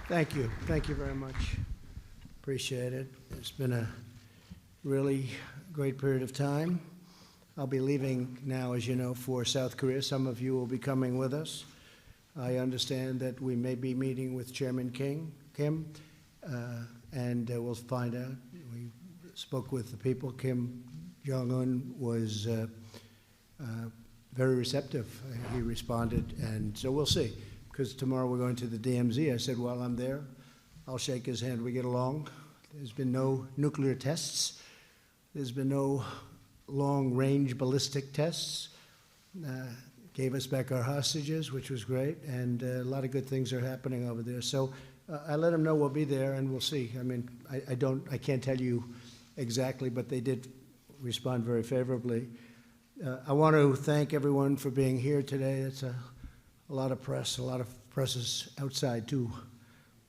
Thank you. Thank you very much. Appreciate it. It's been a really great period of time. I'll be leaving now, as you know, for South Korea. Some of you will be coming with us. I understand that we may be meeting with Chairman Kim, and we'll find out. We spoke with the people. Kim Jong-un was very receptive. He responded, and so we'll see. Because tomorrow we're going to the DMZ. I said, while I'm there, I'll shake his hand. We get along. There's been no nuclear tests. There's been no long-range ballistic tests. Gave us back our hostages, which was great, and a lot of good things are happening over there. So I let him know we'll be there, and we'll see. I mean, I can't tell you exactly, but they did respond very favorably. I want to thank everyone for being here today. It's a lot of press. A lot of press is outside, too.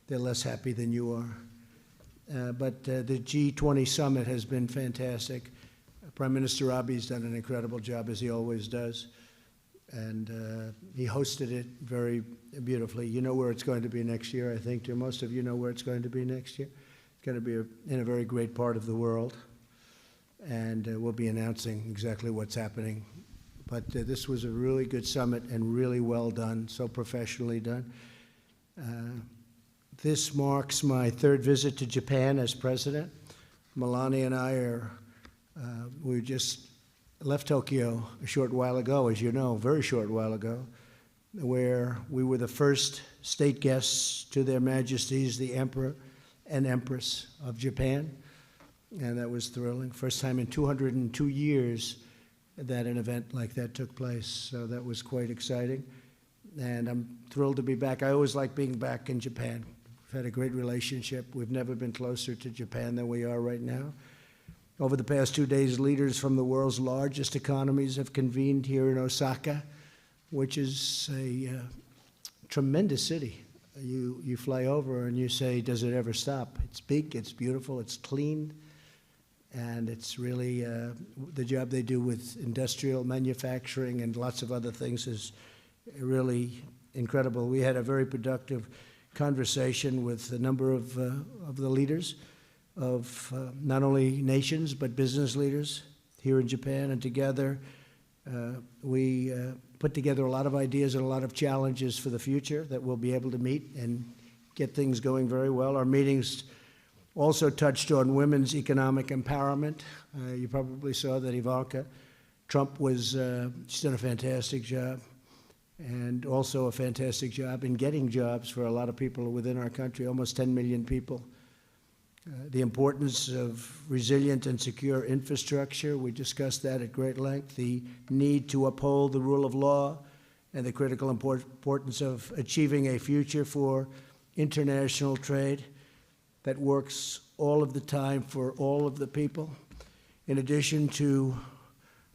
They're less happy than you are. But the G20 summit has been fantastic. Prime Minister Abe's done an incredible job, as he always does. And he hosted it very beautifully. You know where it's going to be next year, I think. Most of you know where it's going to be next year. It's going to be in a very great part of the world. And we'll be announcing exactly what's happening. But this was a really good summit and really well done, so professionally done. This marks my third visit to Japan as president. Melania and I we just left Tokyo a short while ago, as you know, a very short while ago, where we were the first state guests to their majesties, the Emperor and Empress of Japan. And that was thrilling. First time in 202 years that an event like that took place. So that was quite exciting. And I'm thrilled to be back. I always like being back in Japan. We've had a great relationship. We've never been closer to Japan than we are right now. Over the past 2 days, leaders from the world's largest economies have convened here in Osaka, which is a tremendous city. You fly over and you say, does it ever stop? It's big, it's beautiful, it's clean. And it's really, the job they do with industrial manufacturing and lots of other things is really incredible. We had a very productive conversation with a number of the leaders of not only nations, but business leaders here in Japan. And together, we put together a lot of ideas and a lot of challenges for the future that we'll be able to meet and get things going very well. Our meetings also touched on women's economic empowerment. You probably saw that Ivanka Trump was, she's done a fantastic job, and also a fantastic job in getting jobs for a lot of people within our country, almost 10 million people. The importance of resilient and secure infrastructure, we discussed that at great length. The need to uphold the rule of law and the critical importance of achieving a future for international trade that works all of the time for all of the people. In addition to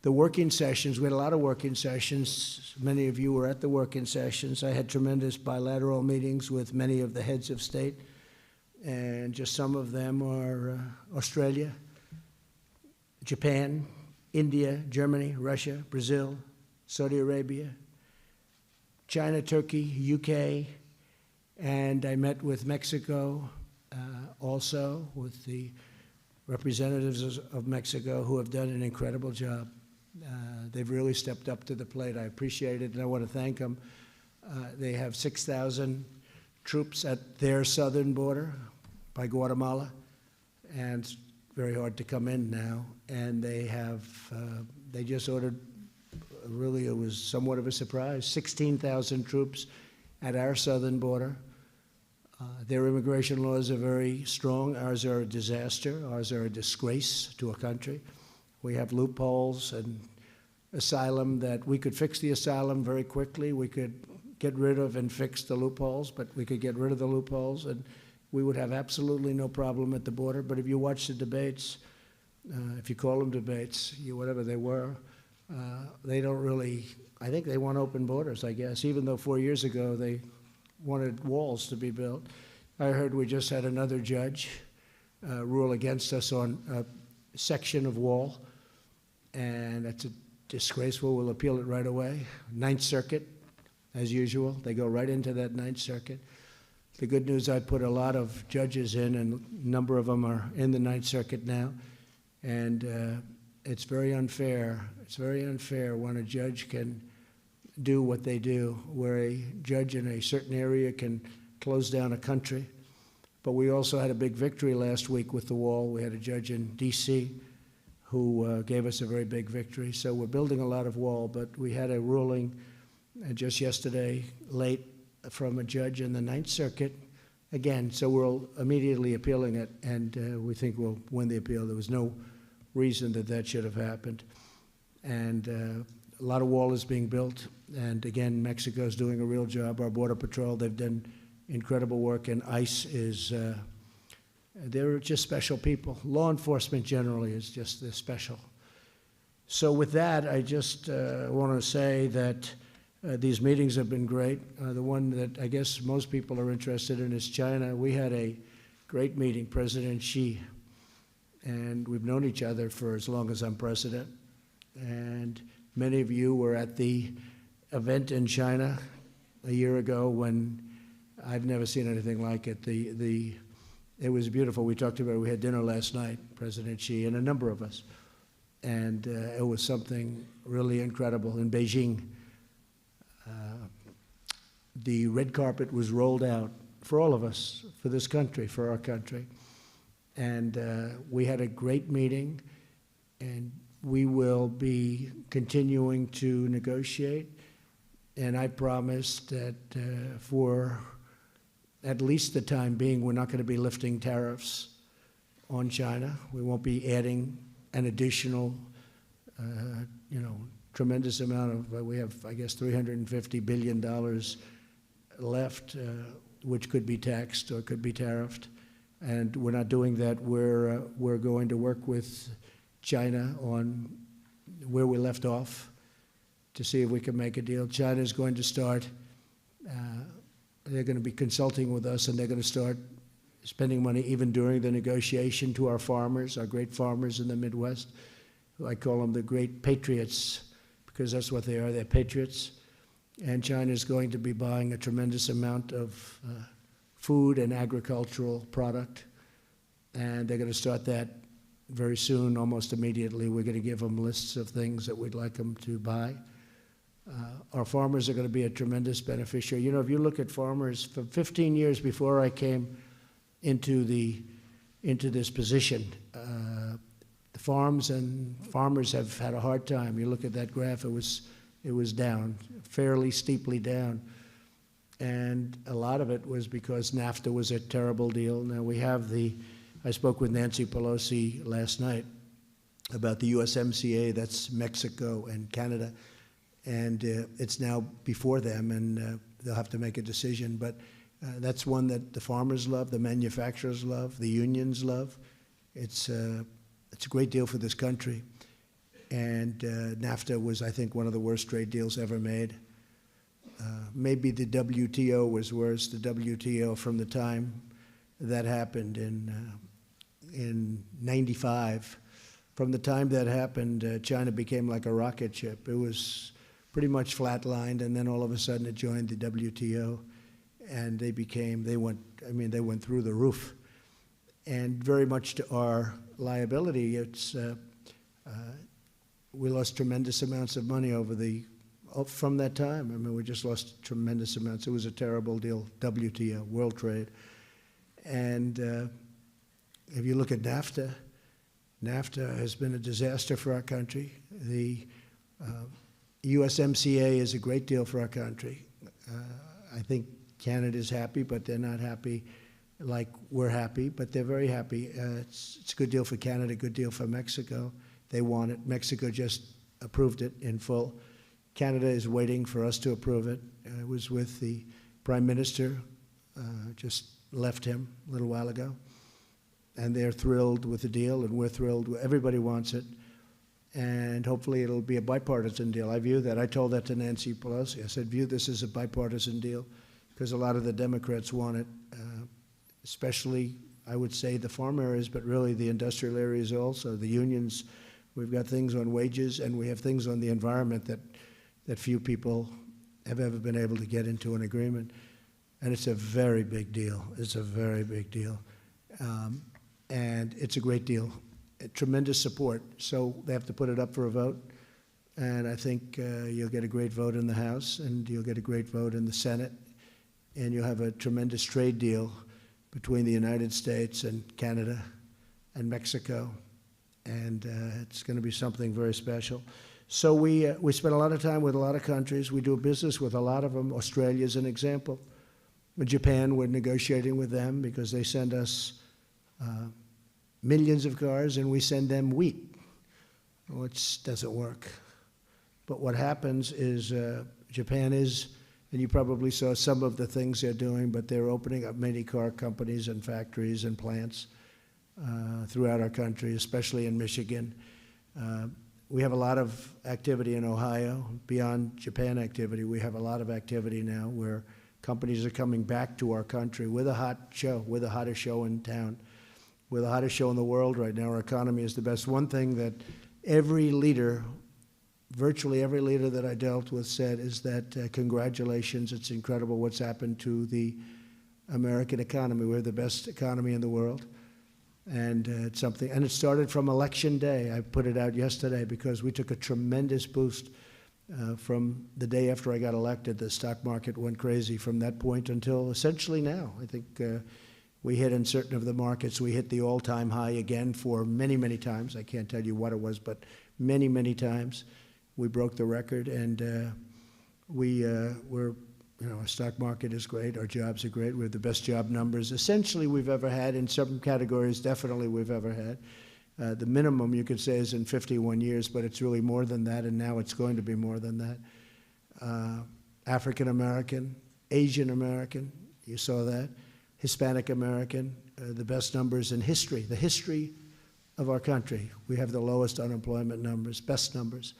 the working sessions, we had a lot of working sessions. Many of you were at the working sessions. I had tremendous bilateral meetings with many of the heads of state, and just some of them are Australia, Japan, India, Germany, Russia, Brazil, Saudi Arabia, China, Turkey, UK, and I met with Mexico, also with the representatives of Mexico who have done an incredible job. They've really stepped up to the plate. I appreciate it, and I want to thank them. They have 6,000 troops at their southern border by Guatemala, and it's very hard to come in now. And they have, they just ordered, really it was somewhat of a surprise, 16,000 troops at our southern border. Their immigration laws are very strong. Ours are a disaster. Ours are a disgrace to a country. We have loopholes and asylum that we could fix the asylum very quickly. We could get rid of and fix the loopholes, but we could get rid of the loopholes and we would have absolutely no problem at the border. But if you watch the debates, if you call them debates, whatever they were, they don't really, I think they want open borders, I guess, even though 4 years ago they wanted walls to be built. I heard we just had another judge rule against us on a section of wall, and that's disgraceful. We'll appeal it right away. Ninth Circuit, as usual, they go right into that Ninth Circuit. The good news, I put a lot of judges in, and a number of them are in the Ninth Circuit now. And it's very unfair. It's very unfair when a judge can do what they do, where a judge in a certain area can close down a country. But we also had a big victory last week with the wall. We had a judge in D.C. who gave us a very big victory. So we're building a lot of wall, but we had a ruling just yesterday, late, from a judge in the Ninth Circuit. Again, so we're immediately appealing it, and we think we'll win the appeal. There was no reason that that should have happened. And a lot of wall is being built. And again, Mexico's doing a real job. Our Border Patrol, they've done incredible work, and ICE is, they're just special people. Law enforcement generally is just they're special. So with that, I just want to say that these meetings have been great. The one that I guess most people are interested in is China. We had a great meeting, President Xi, and we've known each other for as long as I'm president. And many of you were at the event in China a year ago when I've never seen anything like it. It was beautiful. We talked about it. We had dinner last night, President Xi and a number of us. And it was something really incredible. In Beijing, the red carpet was rolled out for all of us, for this country, for our country. And we had a great meeting, and we will be continuing to negotiate. And I promised that for at least the time being, we're not going to be lifting tariffs on China. We won't be adding an additional, tremendous amount of, we have, I guess, $350 billion left, which could be taxed or could be tariffed. And we're not doing that. We're going to work with China on where we left off to see if we can make a deal. China is going to start, they're going to be consulting with us, and they're going to start spending money even during the negotiation to our farmers, our great farmers in the Midwest. I call them the great patriots, because that's what they are. They're patriots. And China is going to be buying a tremendous amount of food and agricultural product. And they're going to start that very soon, almost immediately. We're going to give them lists of things that we'd like them to buy. Our farmers are going to be a tremendous beneficiary. You know, if you look at farmers, for 15 years before I came into this position, the farmers have had a hard time. You look at that graph, it was down, fairly steeply down. And a lot of it was because NAFTA was a terrible deal. Now we have I spoke with Nancy Pelosi last night about the USMCA, that's Mexico and Canada. And it's now before them, and they'll have to make a decision. But that's one that the farmers love, the manufacturers love, the unions love. It's a great deal for this country. And NAFTA was, I think, one of the worst trade deals ever made. Maybe the WTO was worse. The WTO, from the time that happened in 95, from the time that happened, China became like a rocket ship. It was pretty much flatlined, and then all of a sudden it joined the WTO, and they went through the roof. And very much to our liability, we lost tremendous amounts of money from that time. I mean, we just lost tremendous amounts. It was a terrible deal, WTO, World Trade. And if you look at NAFTA, NAFTA has been a disaster for our country. The USMCA is a great deal for our country. I think Canada's happy, but they're not happy like we're happy, but they're very happy. It's a good deal for Canada, good deal for Mexico. They want it. Mexico just approved it in full. Canada is waiting for us to approve it. I was with the Prime Minister, just left him a little while ago, and they're thrilled with the deal, and we're thrilled. Everybody wants it, and hopefully it'll be a bipartisan deal. I view that. I told that to Nancy Pelosi. I said, view this as a bipartisan deal, because a lot of the Democrats want it, especially, I would say, the farm areas, but really the industrial areas also, the unions. We've got things on wages, and we have things on the environment that few people have ever been able to get into an agreement. And it's a very big deal. It's a very big deal. And it's a great deal. Tremendous support. So they have to put it up for a vote. And I think you'll get a great vote in the House, and you'll get a great vote in the Senate. And you'll have a tremendous trade deal between the United States and Canada and Mexico. And it's going to be something very special. So we spend a lot of time with a lot of countries. We do business with a lot of them. Australia is an example. With Japan, we're negotiating with them because they send us millions of cars and we send them wheat, which doesn't work. But what happens is Japan is, and you probably saw some of the things they're doing, but they're opening up many car companies and factories and plants throughout our country, especially in Michigan. We have a lot of activity in Ohio. Beyond Japan activity, we have a lot of activity now where companies are coming back to our country with a hot show. We're the hottest show in town. We're the hottest show in the world right now. Our economy is the best. One thing that every leader, virtually every leader that I dealt with said is that congratulations, it's incredible what's happened to the American economy. We're the best economy in the world. And it's something, and it started from election day. I put it out yesterday because we took a tremendous boost from the day after I got elected. The stock market went crazy from that point until essentially now. I think we hit in certain of the markets, we hit the all-time high again for many, many times. I can't tell you what it was, but many, many times. We broke the record, and our stock market is great. Our jobs are great. We have the best job numbers essentially we've ever had. In some categories, definitely we've ever had. The minimum, you could say, is in 51 years, but it's really more than that, and now it's going to be more than that. African American, Asian American, you saw that. Hispanic American, the best numbers in history, the history of our country. We have the lowest unemployment numbers, best numbers.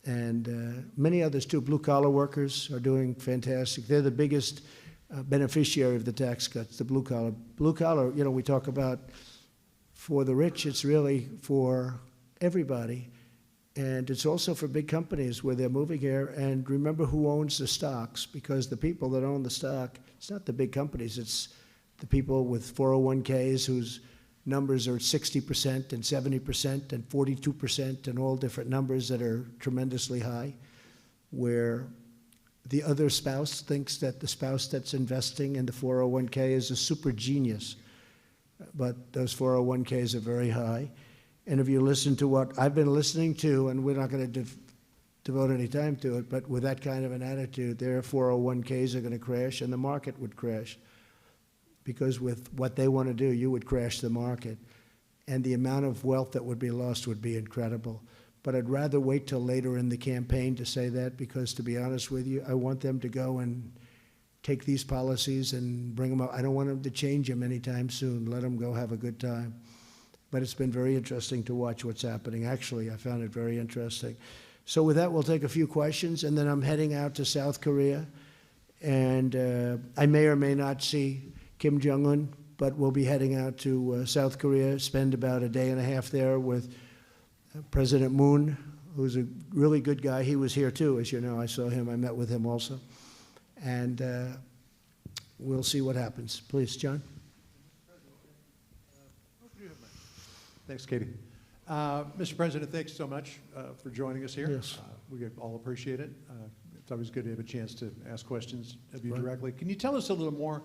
And many others too. Blue-collar workers are doing fantastic. They're the biggest beneficiary of the tax cuts, the blue-collar. Blue-collar, we talk about for the rich, it's really for everybody. And it's also for big companies where they're moving here. And remember who owns the stocks, because the people that own the stock, it's not the big companies, it's the people with 401ks whose numbers are 60% and 70% and 42% and all different numbers that are tremendously high, where the other spouse thinks that the spouse that's investing in the 401k is a super genius. But those 401ks are very high. And if you listen to what I've been listening to, and we're not going to devote any time to it, but with that kind of an attitude, their 401ks are going to crash and the market would crash. Because with what they want to do, you would crash the market. And the amount of wealth that would be lost would be incredible. But I'd rather wait till later in the campaign to say that, because to be honest with you, I want them to go and take these policies and bring them up. I don't want them to change them anytime soon. Let them go have a good time. But it's been very interesting to watch what's happening. Actually, I found it very interesting. So with that, we'll take a few questions, and then I'm heading out to South Korea. And I may or may not see Kim Jong-un, but we'll be heading out to South Korea, spend about a day and a half there with President Moon, who's a really good guy. He was here too, as you know. I saw him. I met with him also. And we'll see what happens. Please, John. Thanks, Katie. Mr. President, thanks so much for joining us here. Yes. We all appreciate it. It's always good to have a chance to ask questions of you directly. Can you tell us a little more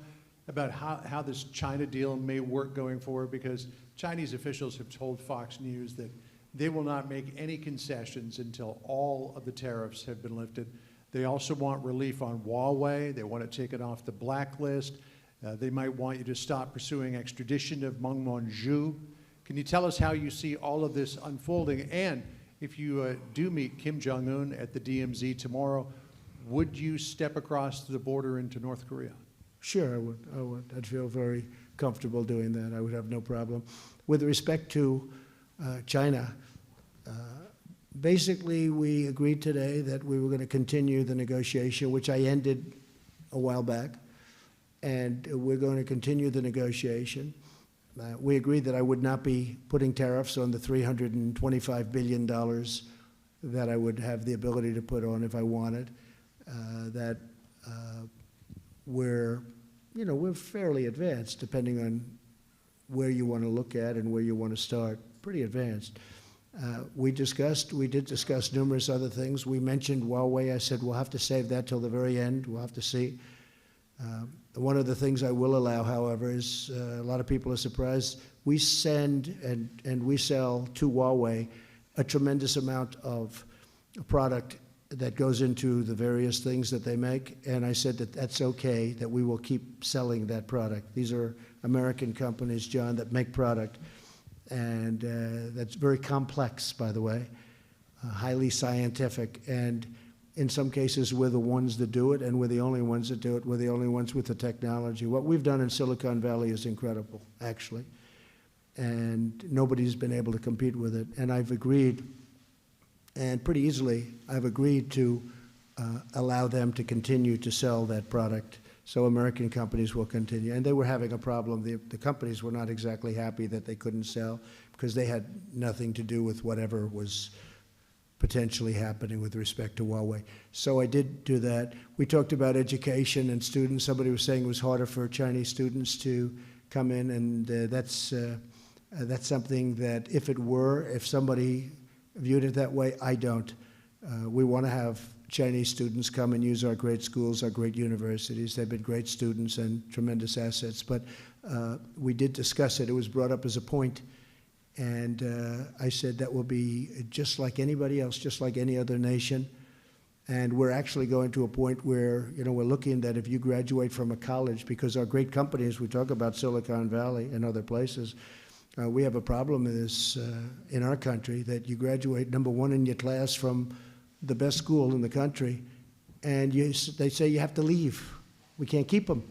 about how this China deal may work going forward? Because Chinese officials have told Fox News that they will not make any concessions until all of the tariffs have been lifted. They also want relief on Huawei. They want to take it off the blacklist. They might want you to stop pursuing extradition of Meng Wanzhou. Can you tell us how you see all of this unfolding? And if you do meet Kim Jong-un at the DMZ tomorrow, would you step across the border into North Korea? Sure, I would. I'd feel very comfortable doing that. I would have no problem. With respect to China, basically we agreed today that we were going to continue the negotiation, which I ended a while back, and we're going to continue the negotiation. We agreed that I would not be putting tariffs on the $325 billion that I would have the ability to put on if I wanted, that we're we're fairly advanced, depending on where you want to look at and where you want to start. Pretty advanced. We did discuss numerous other things. We mentioned Huawei. I said we'll have to save that till the very end. We'll have to see. One of the things I will allow, however, is a lot of people are surprised. We send and we sell to Huawei a tremendous amount of product that goes into the various things that they make, and I said that that's okay, that we will keep selling that product. These are American companies, John, that make product, and that's very complex, by the way, highly scientific, and in some cases we're the ones that do it, and we're the only ones that do it. We're the only ones with the technology. What we've done in Silicon Valley is incredible, actually, and nobody's been able to compete with it, and I've agreed, and pretty easily, I've agreed to allow them to continue to sell that product, so American companies will continue. And they were having a problem. The companies were not exactly happy that they couldn't sell because they had nothing to do with whatever was potentially happening with respect to Huawei. So I did do that. We talked about education and students. Somebody was saying it was harder for Chinese students to come in, and that's something that if somebody viewed it that way, I don't. We want to have Chinese students come and use our great schools, our great universities. They've been great students and tremendous assets. But we did discuss it. It was brought up as a point. And I said that will be just like anybody else, just like any other nation. And we're actually going to a point where, we're looking that if you graduate from a college, because our great companies, we talk about Silicon Valley and other places, we have a problem in this in our country that you graduate number one in your class from the best school in the country, and they say you have to leave. We can't keep them,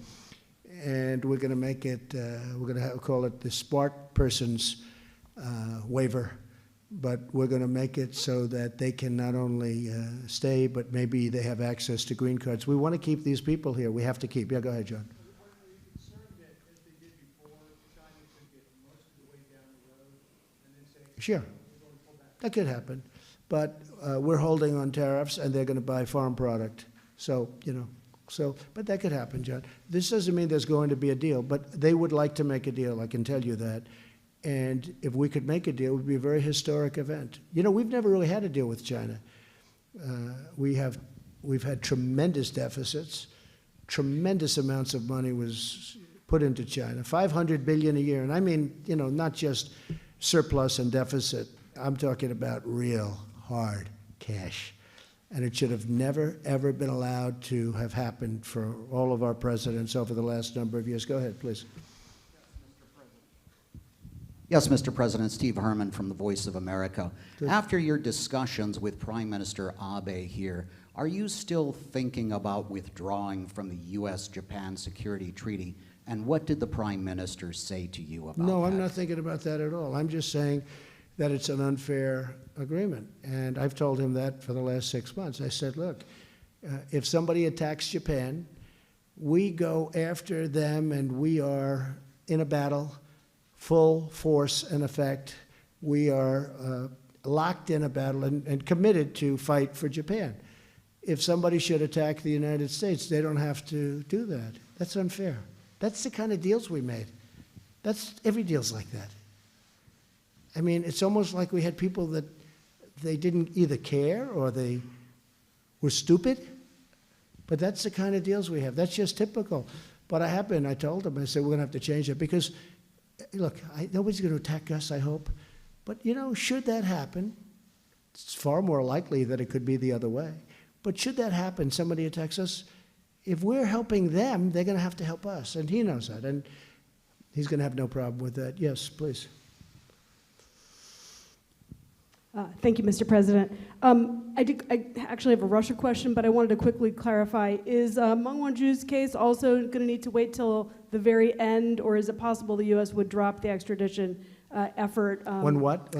and we're going to make it. We're going to call it the smart person's waiver, but we're going to make it so that they can not only stay, but maybe they have access to green cards. We want to keep these people here. We have to keep. Yeah, go ahead, John. Sure, that could happen, but we're holding on tariffs, and they're going to buy farm product. So, but that could happen, John. This doesn't mean there's going to be a deal, but they would like to make a deal, I can tell you that. And if we could make a deal, it would be a very historic event. We've never really had a deal with China. We've had tremendous deficits. Tremendous amounts of money was put into China, $500 billion a year. And I mean, not just surplus and deficit. I'm talking about real hard cash. And it should have never, ever been allowed to have happened for all of our presidents over the last number of years. Go ahead, please. Yes, Mr. President. Steve Herman from the Voice of America. After your discussions with Prime Minister Abe here, are you still thinking about withdrawing from the U.S.-Japan Security Treaty? And what did the Prime Minister say to you about that? No, I'm not thinking about that at all. I'm just saying that it's an unfair agreement. And I've told him that for the last 6 months. I said, look, if somebody attacks Japan, we go after them, and we are in a battle, full force and effect. We are locked in a battle and committed to fight for Japan. If somebody should attack the United States, they don't have to do that. That's unfair. That's the kind of deals we made. Every deal's like that. I mean, it's almost like we had people that they didn't either care or they were stupid. But that's the kind of deals we have. That's just typical. But I told them, I said, we're going to have to change it because, look, nobody's going to attack us, I hope. But, should that happen, it's far more likely that it could be the other way. But should that happen, somebody attacks us, if we're helping them, they're going to have to help us. And he knows that. And he's going to have no problem with that. Yes, please. Thank you, Mr. President. I actually have a Russia question, but I wanted to quickly clarify. Is Meng Wanzhou's case also going to need to wait till the very end, or is it possible the U.S. would drop the extradition effort? On what?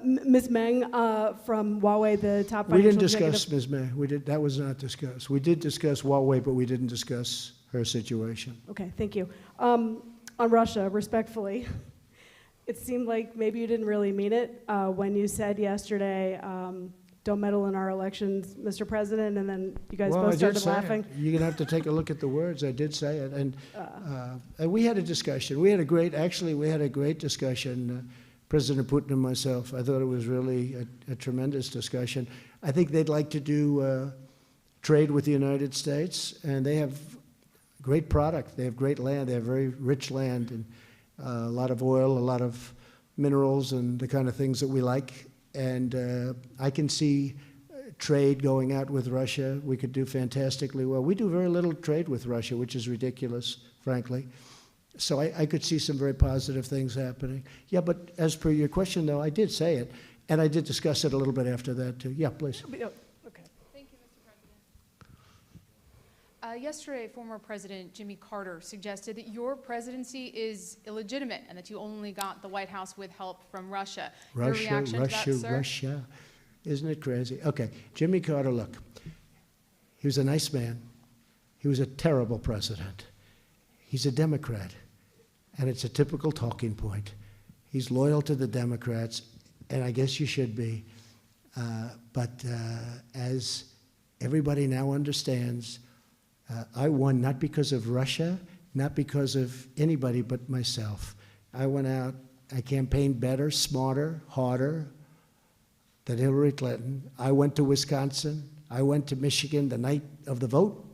Ms. Meng from Huawei, the top financial We didn't executive. discuss Ms. Meng. That was not discussed. We did discuss Huawei, but we didn't discuss her situation. Okay, thank you. On Russia, respectfully, it seemed like maybe you didn't really mean it when you said yesterday don't meddle in our elections, Mr. President, and then you guys Well, both I did started say it. laughing. You're going to have to take a look at the words. I did say it. And we had a discussion. We had a great discussion, President Putin and myself. I thought it was really a tremendous discussion. I think they'd like to do trade with the United States, and they have great product. They have great land. They have very rich land and a lot of oil, a lot of minerals, and the kind of things that we like. And I can see trade going out with Russia. We could do fantastically well. We do very little trade with Russia, which is ridiculous, frankly. So I could see some very positive things happening. Yeah, but as per your question, though, I did say it, and I did discuss it a little bit after that, too. Yeah, please. Okay. Thank you, Mr. President. Yesterday, former President Jimmy Carter suggested that your presidency is illegitimate and that you only got the White House with help from Russia. Your reaction to that, sir? Russia. Isn't it crazy? Okay, Jimmy Carter, look, he was a nice man. He was a terrible president. He's a Democrat, and it's a typical talking point. He's loyal to the Democrats, and I guess you should be. But as everybody now understands, I won not because of Russia, not because of anybody but myself. I went out, I campaigned better, smarter, harder than Hillary Clinton. I went to Wisconsin. I went to Michigan the night of the vote.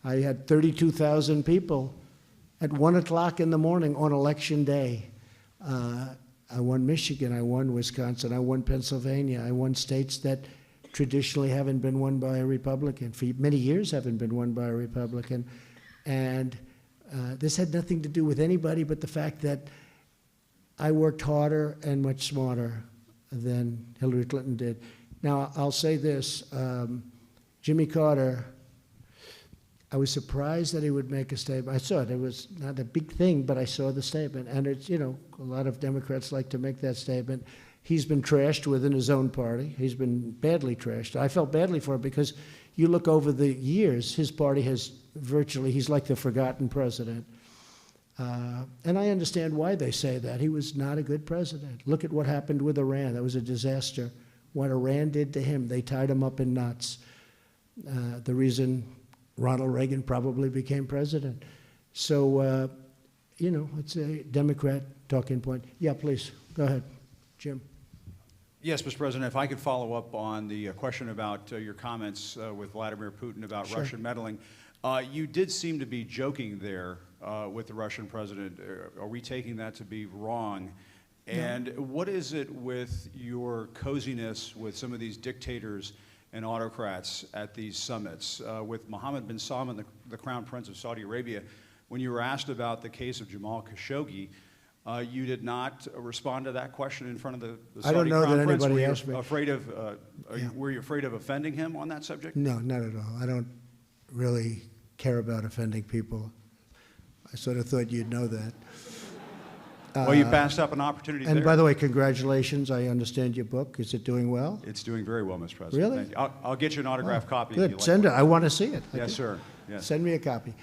I had 32,000 people at 1 o'clock in the morning on election day. I won Michigan, I won Wisconsin, I won Pennsylvania, I won states that traditionally haven't been won by a Republican, for many years haven't been won by a Republican. And this had nothing to do with anybody but the fact that I worked harder and much smarter than Hillary Clinton did. Now, I'll say this, Jimmy Carter, I was surprised that he would make a statement. I saw it. It was not a big thing, but I saw the statement. And it's, you know, a lot of Democrats like to make that statement. He's been trashed within his own party. He's been badly trashed. I felt badly for him because you look over the years, his party has virtually, he's like the forgotten president. And I understand why they say that. He was not a good president. Look at what happened with Iran. That was a disaster. What Iran did to him, they tied him up in knots. The reason Ronald Reagan probably became president. So, you know, it's a Democrat talking point. Yeah, please, go ahead, Jim. Yes, Mr. President, if I could follow up on the question about your comments with Vladimir Putin about Sure. Russian meddling. You did seem to be joking there with the Russian president. Are we taking that to be wrong? And what is it with your coziness with some of these dictators and autocrats at these summits? With Mohammed bin Salman, the Crown Prince of Saudi Arabia, when you were asked about the case of Jamal Khashoggi, you did not respond to that question in front of the Saudi I don't know Crown that Prince. anybody Were you asked me. afraid of, Yeah. were you afraid of offending him on that subject? No, not at all. I don't really care about offending people. I sort of thought you'd know that. Well, you passed up an opportunity And there. by the way, congratulations. I understand your book. Is it doing well? It's doing very well, Mr. President. Really? Thank you. I'll get you an autographed copy if Good. you like. Send it. I want to see it. Yes, sir. Yes. Send me a copy.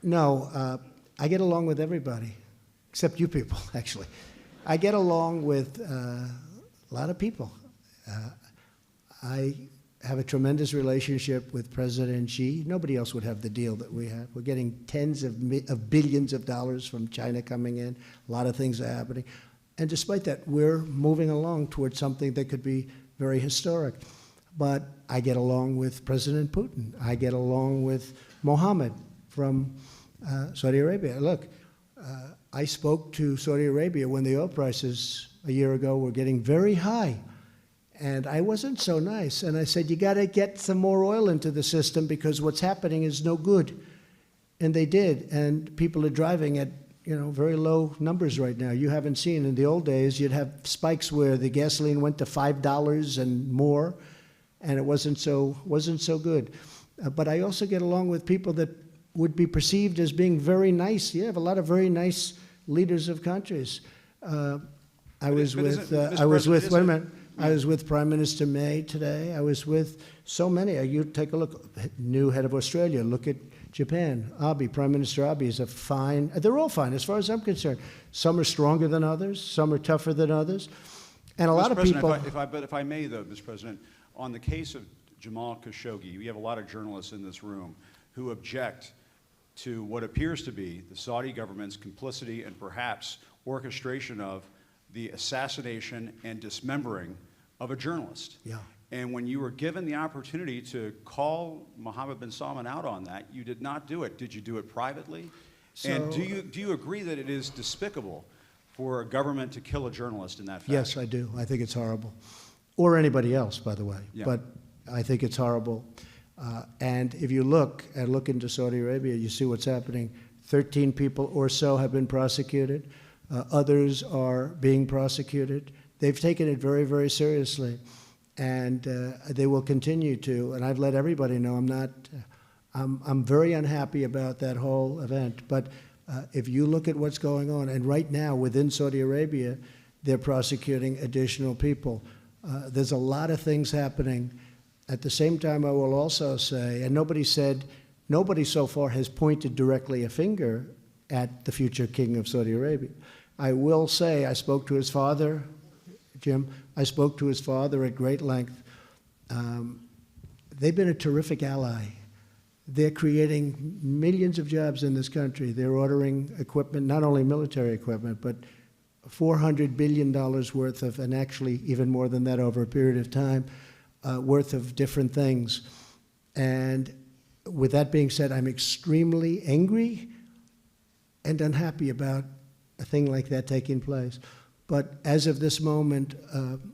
No, I get along with everybody, except you people, actually. I get along with a lot of people. I have a tremendous relationship with President Xi. Nobody else would have the deal that we have. We're getting tens of billions of dollars from China coming in. A lot of things are happening. And despite that, we're moving along towards something that could be very historic. But I get along with President Putin. I get along with Mohammed from Saudi Arabia. Look, I spoke to Saudi Arabia when the oil prices a year ago were getting very high. And I wasn't so nice. And I said, you got to get some more oil into the system because what's happening is no good. And they did. And people are driving at, you know, very low numbers right now. You haven't seen. In the old days, you'd have spikes where the gasoline went to $5 and more, and it wasn't so good. But I also get along with people that would be perceived as being very nice. You have a lot of very nice leaders of countries. I was with Prime Minister May today. I was with so many. You take a look, new head of Australia. Look at Japan. Abe, Prime Minister Abe is a fine. They're all fine as far as I'm concerned. Some are stronger than others. Some are tougher than others. And a lot of President, people. if I may, though, Mr. President, on the case of Jamal Khashoggi, we have a lot of journalists in this room who object to what appears to be the Saudi government's complicity and perhaps orchestration of the assassination and dismembering of a journalist. Yeah. And when you were given the opportunity to call Mohammed bin Salman out on that, you did not do it. Did you do it privately? And do you agree that it is despicable for a government to kill a journalist in that fashion? Yes, I do. I think it's horrible. Or anybody else, by the way. Yeah. But I think it's horrible. And if you look into Saudi Arabia, you see what's happening. 13 people or so have been prosecuted. Others are being prosecuted. They've taken it very, very seriously. And they will continue to. And I've let everybody know I'm very unhappy about that whole event. But if you look at what's going on, and right now within Saudi Arabia, they're prosecuting additional people. There's a lot of things happening. At the same time, I will also say, and nobody so far has pointed directly a finger at the future king of Saudi Arabia. I will say, I spoke to his father, Jim. I spoke to his father at great length. They've been a terrific ally. They're creating millions of jobs in this country. They're ordering equipment, not only military equipment, but $400 billion worth of, and actually even more than that over a period of time, worth of different things. And with that being said, I'm extremely angry and unhappy about a thing like that taking place. But as of this moment,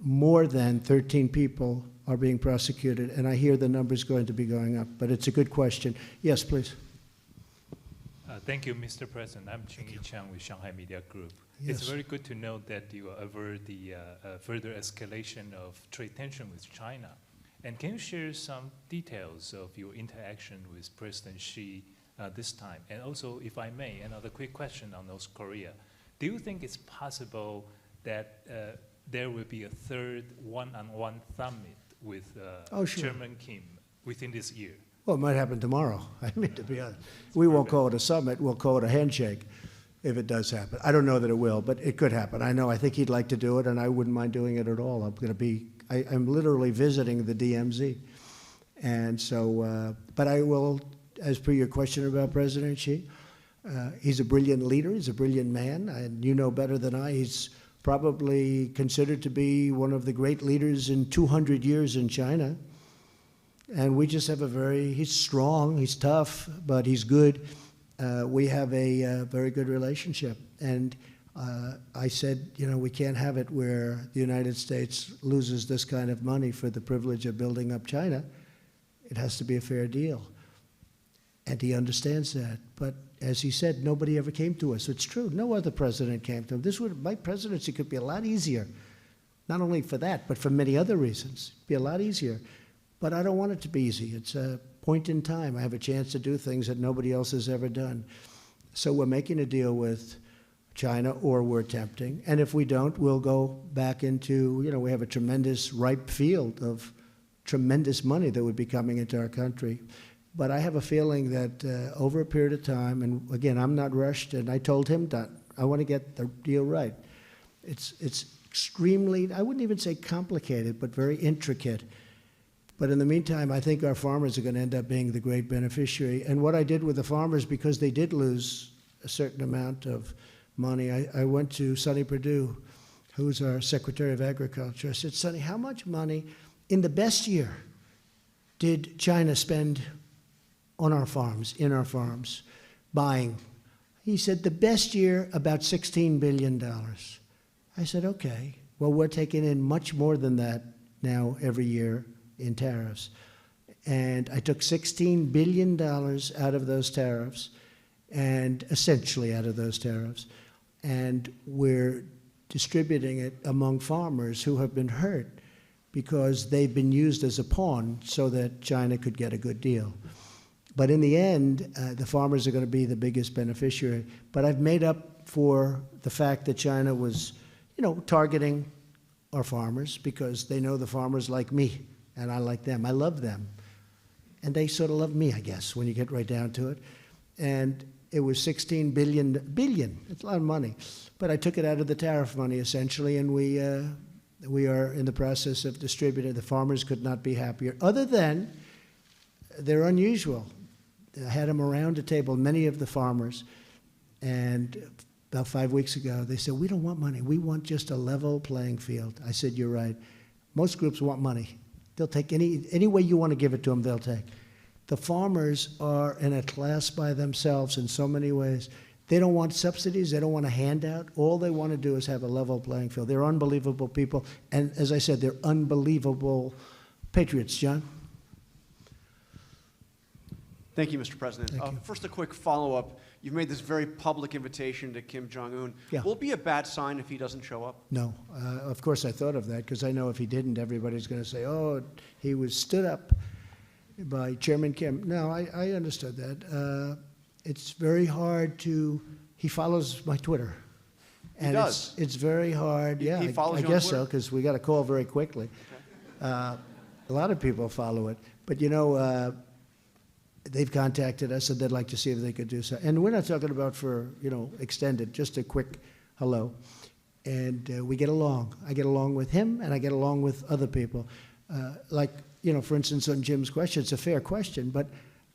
more than 13 people are being prosecuted, and I hear the number's going to be going up. But it's a good question. Yes, please. Thank you, Mr. President. I'm Ching-Yi Chang with Shanghai Media Group. Yes. It's very good to know that you avert the further escalation of trade tension with China. And can you share some details of your interaction with President Xi this time? And also, if I may, another quick question on North Korea. Do you think it's possible that there will be a third one-on-one summit with Chairman Kim within this year? Well, it might happen tomorrow. I mean, to be honest. We won't call it a summit. We'll call it a handshake if it does happen. I don't know that it will, but it could happen. I think he'd like to do it, and I wouldn't mind doing it at all. I'm literally visiting the DMZ. And so, but I will, as per your question about President Xi, he's a brilliant leader. He's a brilliant man. And you know better than I, he's probably considered to be one of the great leaders in 200 years in China. And we just have he's strong, he's tough, but he's good. We have a very good relationship. And I said, we can't have it where the United States loses this kind of money for the privilege of building up China. It has to be a fair deal. And he understands that. But as he said, nobody ever came to us. It's true. No other president came to him. My presidency could be a lot easier, not only for that, but for many other reasons. It'd be a lot easier. But I don't want it to be easy. It's a point in time. I have a chance to do things that nobody else has ever done. So we're making a deal with China, or we're attempting. And if we don't, we'll go back into, we have a tremendous ripe field of tremendous money that would be coming into our country. But I have a feeling that over a period of time, and again, I'm not rushed, and I told him that I want to get the deal right. It's extremely, I wouldn't even say complicated, but very intricate. But in the meantime, I think our farmers are going to end up being the great beneficiary. And what I did with the farmers, because they did lose a certain amount of money, I went to Sonny Perdue, who's our Secretary of Agriculture. I said, Sonny, how much money in the best year did China spend on our farms, in our farms, buying? He said, the best year, about $16 billion. I said, okay, well, we're taking in much more than that now every year in tariffs. And I took $16 billion out of those tariffs, and essentially out of those tariffs, and we're distributing it among farmers who have been hurt because they've been used as a pawn so that China could get a good deal. But in the end, the farmers are going to be the biggest beneficiary. But I've made up for the fact that China was, targeting our farmers because they know the farmers like me, and I like them. I love them. And they sort of love me, I guess, when you get right down to it. And it was $16 billion. It's a lot of money. But I took it out of the tariff money, essentially, and we We are in the process of distributing. The farmers could not be happier, other than they're unusual. I had them around a table, many of the farmers, and about 5 weeks ago, they said, we don't want money. We want just a level playing field. I said, you're right. Most groups want money. They'll take any way you want to give it to them, they'll take. The farmers are in a class by themselves in so many ways. They don't want subsidies. They don't want a handout. All they want to do is have a level playing field. They're unbelievable people. And as I said, they're unbelievable patriots. John? Thank you, Mr. President. Thank you. First, a quick follow-up. You've made this very public invitation to Kim Jong-un. Yeah. Will it be a bad sign if he doesn't show up? No. Of course, I thought of that because I know if he didn't, everybody's going to say, oh, he was stood up by Chairman Kim. No, I understood that. It's very hard to, he follows my Twitter. He does? It's very hard. Yeah, He follows I you on guess so, Twitter? because we got a call very quickly. Okay. A lot of people follow it. But, you know, they've contacted us and they'd like to see if they could do so. And we're not talking about for, you know, extended, just a quick hello. And we get along. I get along with him and I get along with other people. Like, you know, for instance, on Jim's question, it's a fair question, but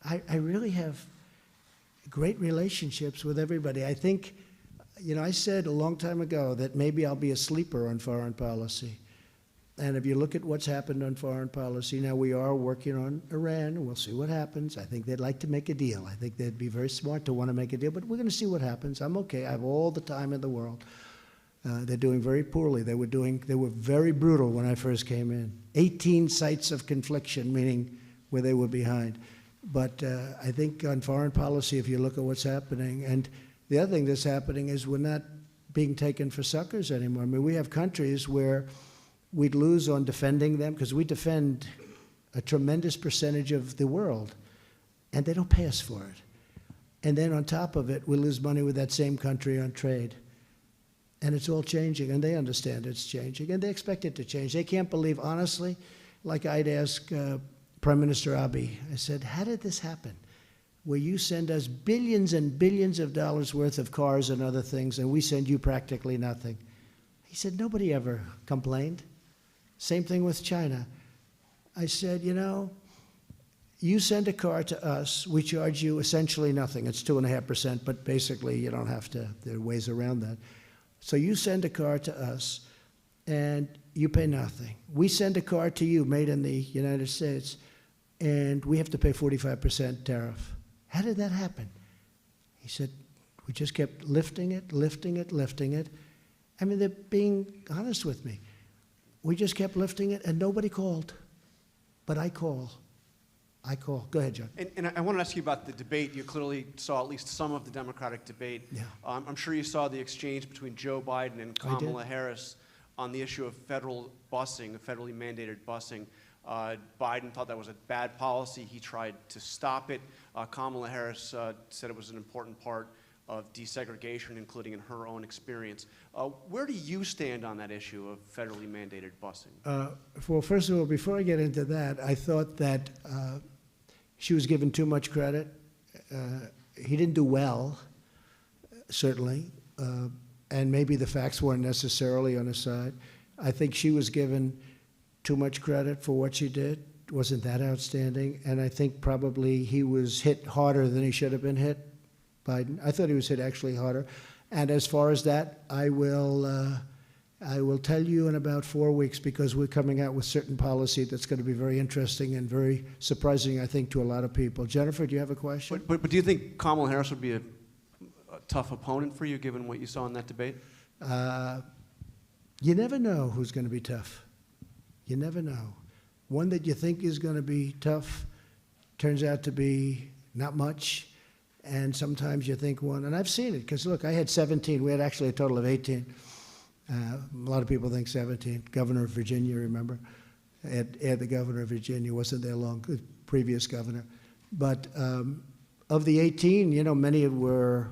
I really have great relationships with everybody. I think, you know, I said a long time ago that maybe I'll be a sleeper on foreign policy. And if you look at what's happened on foreign policy, now we are working on Iran, and we'll see what happens. I think they'd like to make a deal. I think they'd be very smart to want to make a deal, but we're going to see what happens. I'm okay. I have all the time in the world. They're doing very poorly. They were very brutal when I first came in. 18 sites of confliction, meaning where they were behind. But I think on foreign policy, if you look at what's happening, and the other thing that's happening is we're not being taken for suckers anymore. I mean, we have countries where we'd lose on defending them because we defend a tremendous percentage of the world, and they don't pay us for it. And then on top of it, we lose money with that same country on trade. And it's all changing, and they understand it's changing, and they expect it to change. They can't believe, honestly, like I'd ask Prime Minister Abe, I said, how did this happen? Where you send us billions and billions of dollars worth of cars and other things, and we send you practically nothing. He said, nobody ever complained. Same thing with China. I said, you know, you send a car to us, we charge you essentially nothing. It's 2.5%, but basically you don't have to, there are ways around that. So you send a car to us, and you pay nothing. We send a car to you made in the United States, and we have to pay 45% tariff. How did that happen? He said, we just kept lifting it, lifting it, lifting it. I mean, they're being honest with me. We just kept lifting it, and nobody called. But I call. I call. Go ahead, John. And I want to ask you about the debate. You clearly saw at least some of the Democratic debate. Yeah. I'm sure you saw the exchange between Joe Biden and I did. Kamala Harris on the issue of federal busing, federally mandated busing. Biden thought that was a bad policy. He tried to stop it. Kamala Harris said it was an important part of desegregation, including in her own experience. Where do you stand on that issue of federally mandated busing? Well, first of all, before I get into that, I thought that she was given too much credit. He didn't do well, certainly, and maybe the facts weren't necessarily on his side. I think she was given too much credit for what she did. Wasn't that outstanding? And I think probably he was hit harder than he should have been hit, Biden. I thought he was hit actually harder. And as far as that, I will tell you in about 4 weeks, because we're coming out with certain policy that's going to be very interesting and very surprising, I think, to a lot of people. Jennifer, do you have a question? But do you think Kamala Harris would be a tough opponent for you, given what you saw in that debate? You never know who's going to be tough. You never know. One that you think is going to be tough turns out to be not much. And sometimes you think one, and I've seen it, because look, I had 17. We had actually a total of 18. A lot of people think 17. Governor of Virginia, remember? Ed, the governor of Virginia, wasn't there long, the previous governor. But of the 18, you know, many were,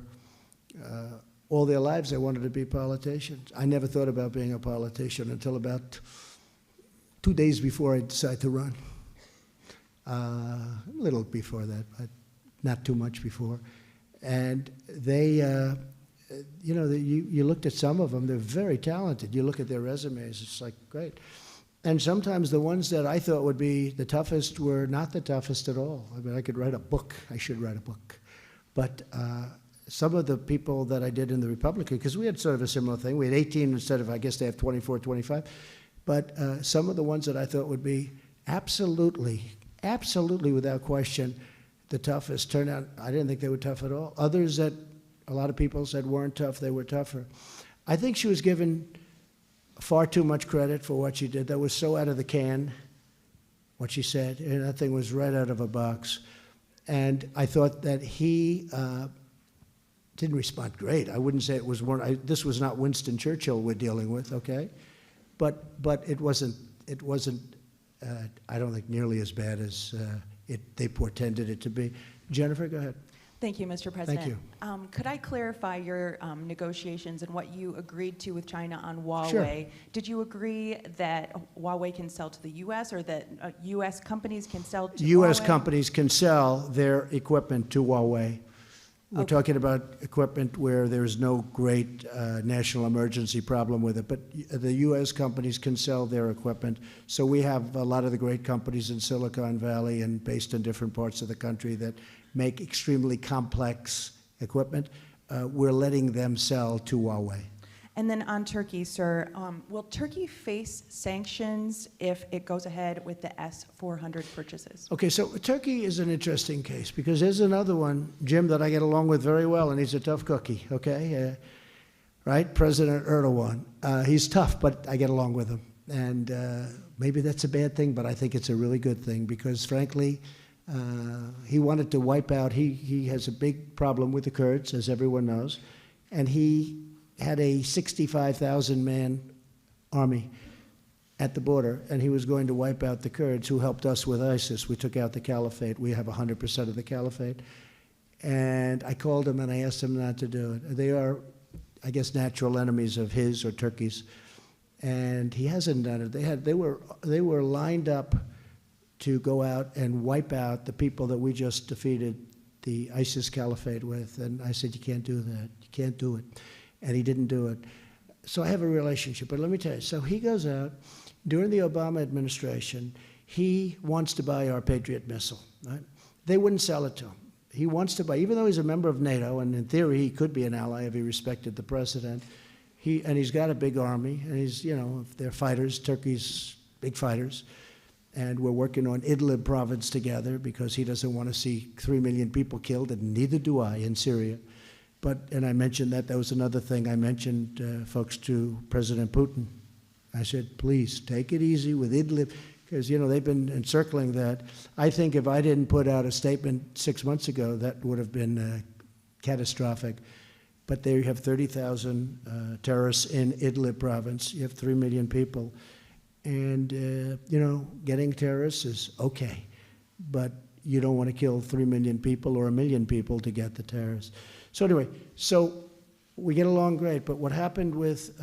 all their lives they wanted to be politicians. I never thought about being a politician until about 2 days before I decided to run. A little before that, but not too much before. And they you know, you looked at some of them, they're very talented. You look at their resumes, it's like, great. And sometimes the ones that I thought would be the toughest were not the toughest at all. I mean, I could write a book. I should write a book. But some of the people that I did in the Republican, because we had sort of a similar thing. We had 18 instead of, I guess they have 24, 25. But some of the ones that I thought would be absolutely without question the toughest turned out, I didn't think they were tough at all. Others that a lot of people said weren't tough, they were tougher. I think she was given far too much credit for what she did. That was so out of the can, what she said, and that thing was right out of a box. And I thought that he didn't respond great. I wouldn't say it was one. This was not Winston Churchill we're dealing with, okay? But it wasn't. I don't think nearly as bad as they portended it to be. Jennifer, go ahead. Thank you, Mr. President. Thank you. Could I clarify your negotiations and what you agreed to with China on Huawei? Sure. Did you agree that Huawei can sell to the U.S. or that U.S. companies can sell to U.S. Huawei? companies can sell their equipment to Huawei. We're Okay. talking about equipment where there's no great national emergency problem with it, but the U.S. companies can sell their equipment. So we have a lot of the great companies in Silicon Valley and based in different parts of the country that make extremely complex equipment. We're letting them sell to Huawei. And then on Turkey, sir, will Turkey face sanctions if it goes ahead with the S-400 purchases? Okay, so Turkey is an interesting case because there's another one, Jim, that I get along with very well, and he's a tough cookie, okay? Right? President Erdogan. He's tough, but I get along with him. And maybe that's a bad thing, but I think it's a really good thing because, frankly, he wanted to wipe out, he has a big problem with the Kurds, as everyone knows, and he had a 65,000-man army at the border, and he was going to wipe out the Kurds who helped us with ISIS. We took out the caliphate. We have 100% of the caliphate. And I called him and I asked him not to do it. They are, I guess, natural enemies of his or Turkey's. And he hasn't done it. They were lined up to go out and wipe out the people that we just defeated the ISIS caliphate with. And I said, you can't do that. You can't do it. And he didn't do it. So I have a relationship. But let me tell you, so he goes out. During the Obama administration, he wants to buy our Patriot missile. Right? They wouldn't sell it to him. He wants to buy, even though he's a member of NATO, and in theory he could be an ally if he respected the president. He's got a big army, and he's, you know, they're fighters. Turkey's big fighters. And we're working on Idlib province together because he doesn't want to see 3 million people killed, and neither do I in Syria. And I mentioned that was another thing I mentioned, folks, to President Putin. I said, please, take it easy with Idlib, because, you know, they've been encircling that. I think if I didn't put out a statement 6 months ago, that would have been catastrophic. But there you have 30,000 terrorists in Idlib province. You have 3 million people. And, you know, getting terrorists is okay. But you don't want to kill 3 million people or 1 million people to get the terrorists. So anyway, we get along great, but what happened with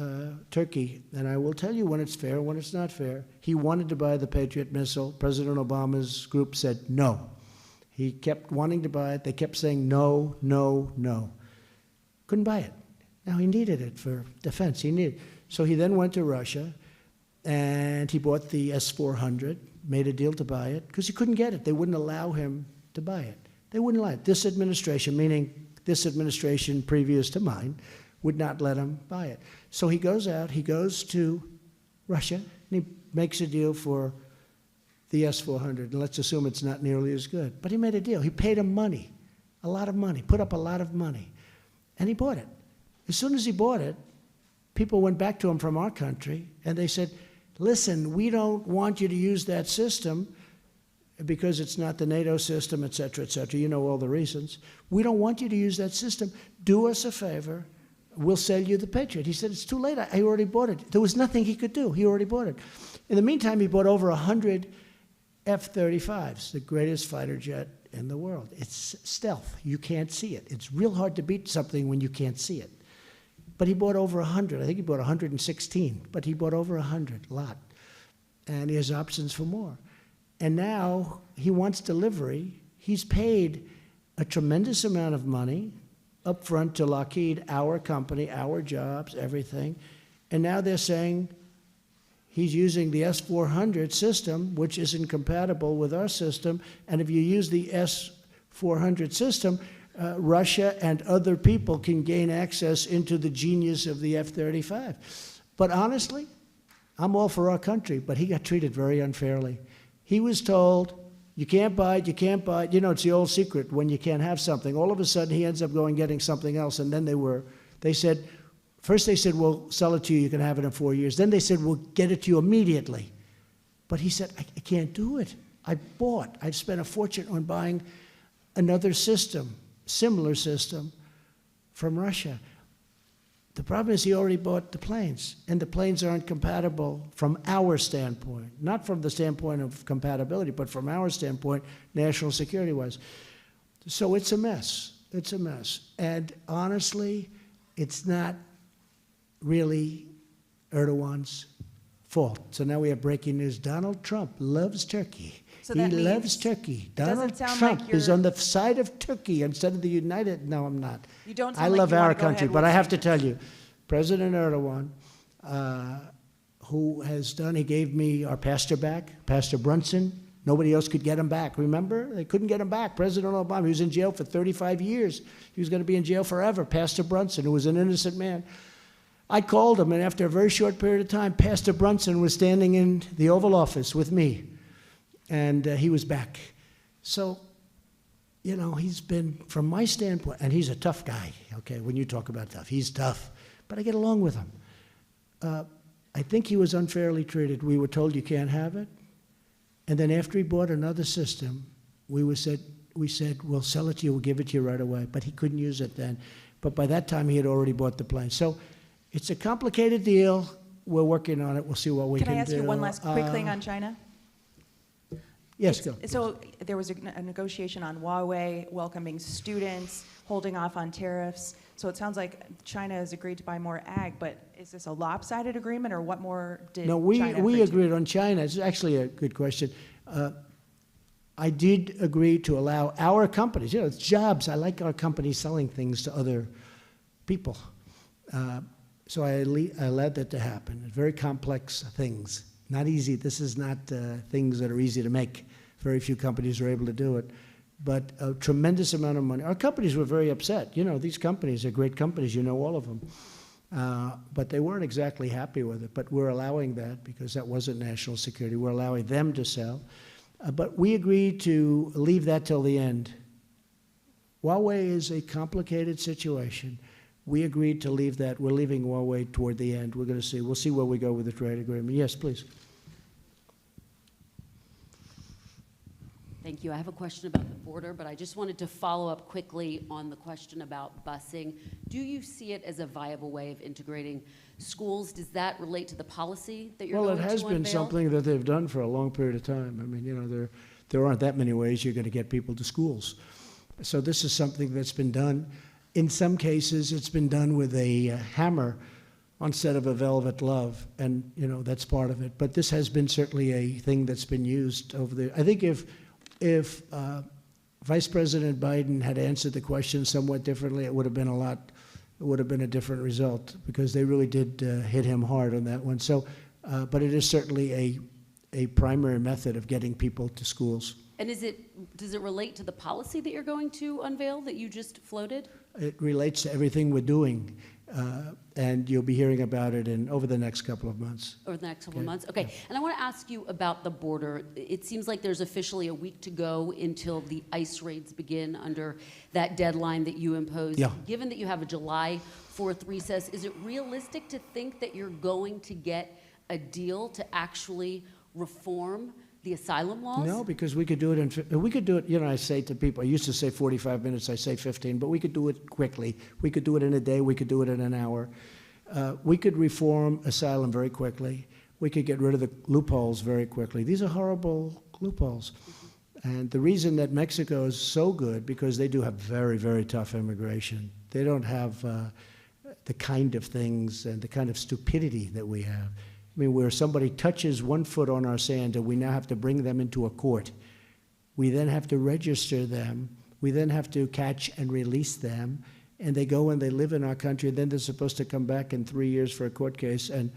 Turkey, and I will tell you when it's fair, when it's not fair, he wanted to buy the Patriot missile. President Obama's group said no. He kept wanting to buy it. They kept saying no, no, no. Couldn't buy it. Now, he needed it for defense. He needed it. So he then went to Russia, and he bought the S-400, made a deal to buy it, because he couldn't get it. They wouldn't allow him to buy it. They wouldn't allow it. This administration, meaning this administration previous to mine, would not let him buy it. So he goes out, he goes to Russia, and he makes a deal for the S-400. And let's assume it's not nearly as good. But he made a deal. He paid him money, a lot of money, put up a lot of money. And he bought it. As soon as he bought it, people went back to him from our country, and they said, listen, we don't want you to use that system because it's not the NATO system, et cetera, et cetera. You know all the reasons. We don't want you to use that system. Do us a favor. We'll sell you the Patriot. He said, it's too late. I already bought it. There was nothing he could do. He already bought it. In the meantime, he bought over 100 F-35s, the greatest fighter jet in the world. It's stealth. You can't see it. It's real hard to beat something when you can't see it. But he bought over 100. I think he bought 116. But he bought over 100, a lot. And he has options for more. And now he wants delivery. He's paid a tremendous amount of money up front to Lockheed, our company, our jobs, everything. And now they're saying he's using the S-400 system, which isn't compatible with our system. And if you use the S-400 system, Russia and other people can gain access into the genius of the F-35. But honestly, I'm all for our country, but he got treated very unfairly. He was told, you can't buy it, you can't buy it. You know, it's the old secret. When you can't have something, all of a sudden he ends up going getting something else. And then they said, first they said, we'll sell it to you, you can have it in 4 years. Then they said, we'll get it to you immediately. But he said, I can't do it. I've spent a fortune on buying another system, similar system, from Russia. The problem is he already bought the planes, and the planes aren't compatible from our standpoint, not from the standpoint of compatibility, but from our standpoint, national security-wise. So it's a mess. It's a mess. And honestly, it's not really Erdogan's fault. So now we have breaking news. Donald Trump loves Turkey. So he that loves means Turkey. it doesn't Donald sound Trump like is you're- on the side of Turkey instead of the United. No, I'm not. You don't sound I like love you wanna our go country, ahead but with I have to sanctions. tell you, President Erdogan, who has done, he gave me our pastor back, Pastor Brunson. Nobody else could get him back. Remember? They couldn't get him back. President Obama, he was in jail for 35 years. He was going to be in jail forever. Pastor Brunson, who was an innocent man. I called him, and after a very short period of time, Pastor Brunson was standing in the Oval Office with me, and he was back. So, you know, he's been, from my standpoint, and he's a tough guy, okay, when you talk about tough. He's tough, but I get along with him. I think he was unfairly treated. We were told you can't have it, and then after he bought another system, we said, we'll sell it to you, we'll give it to you right away, but he couldn't use it then. But by that time, he had already bought the plane. So it's a complicated deal. We're working on it. We'll see what we can do. Can I ask you one last quick thing on China? Yes, go. So there was a negotiation on Huawei, welcoming students, holding off on tariffs. So it sounds like China has agreed to buy more ag, but is this a lopsided agreement, or what more did No, China we agree to? agreed on China. It's actually a good question. I did agree to allow our companies, you know, it's jobs. I like our companies selling things to other people. So I allowed that to happen. Very complex things. Not easy. This is not things that are easy to make. Very few companies are able to do it. But a tremendous amount of money. Our companies were very upset. You know, these companies are great companies. You know all of them. But they weren't exactly happy with it. But we're allowing that because that wasn't national security. We're allowing them to sell. But we agreed to leave that till the end. Huawei is a complicated situation. We agreed to leave that. We're leaving Huawei toward the end. We're going to see. We'll see where we go with the trade agreement. Yes, please. Thank you. I have a question about the border, but I just wanted to follow up quickly on the question about busing. Do you see it as a viable way of integrating schools? Does that relate to the policy that you're going to unveil? Well, it has been something that they've done for a long period of time. I mean, you know, there aren't that many ways you're going to get people to schools. So this is something that's been done. In some cases, it's been done with a hammer instead of a velvet glove, and you know that's part of it. But this has been certainly a thing that's been used over the. I think if Vice President Biden had answered the question somewhat differently, it would have been a different result because they really did hit him hard on that one. So, but it is certainly a primary method of getting people to schools. And does it relate to the policy that you're going to unveil that you just floated? It relates to everything we're doing, and you'll be hearing about it over the next couple of months. Over the next couple of months? Okay. And I want to ask you about the border. It seems like there's officially a week to go until the ICE raids begin under that deadline that you imposed. Yeah. Given that you have a July 4th recess, is it realistic to think that you're going to get a deal to actually reform the asylum laws? No, because we could do it you know, I say to people, I used to say 45 minutes, I say 15, but we could do it quickly. We could do it in a day, we could do it in an hour. We could reform asylum very quickly. We could get rid of the loopholes very quickly. These are horrible loopholes. And the reason that Mexico is so good, because they do have very, very tough immigration. They don't have the kind of things and the kind of stupidity that we have. I mean, where somebody touches 1 foot on our sand and we now have to bring them into a court. We then have to register them. We then have to catch and release them. and they go and they live in our country, and then they're supposed to come back in 3 years for a court case, and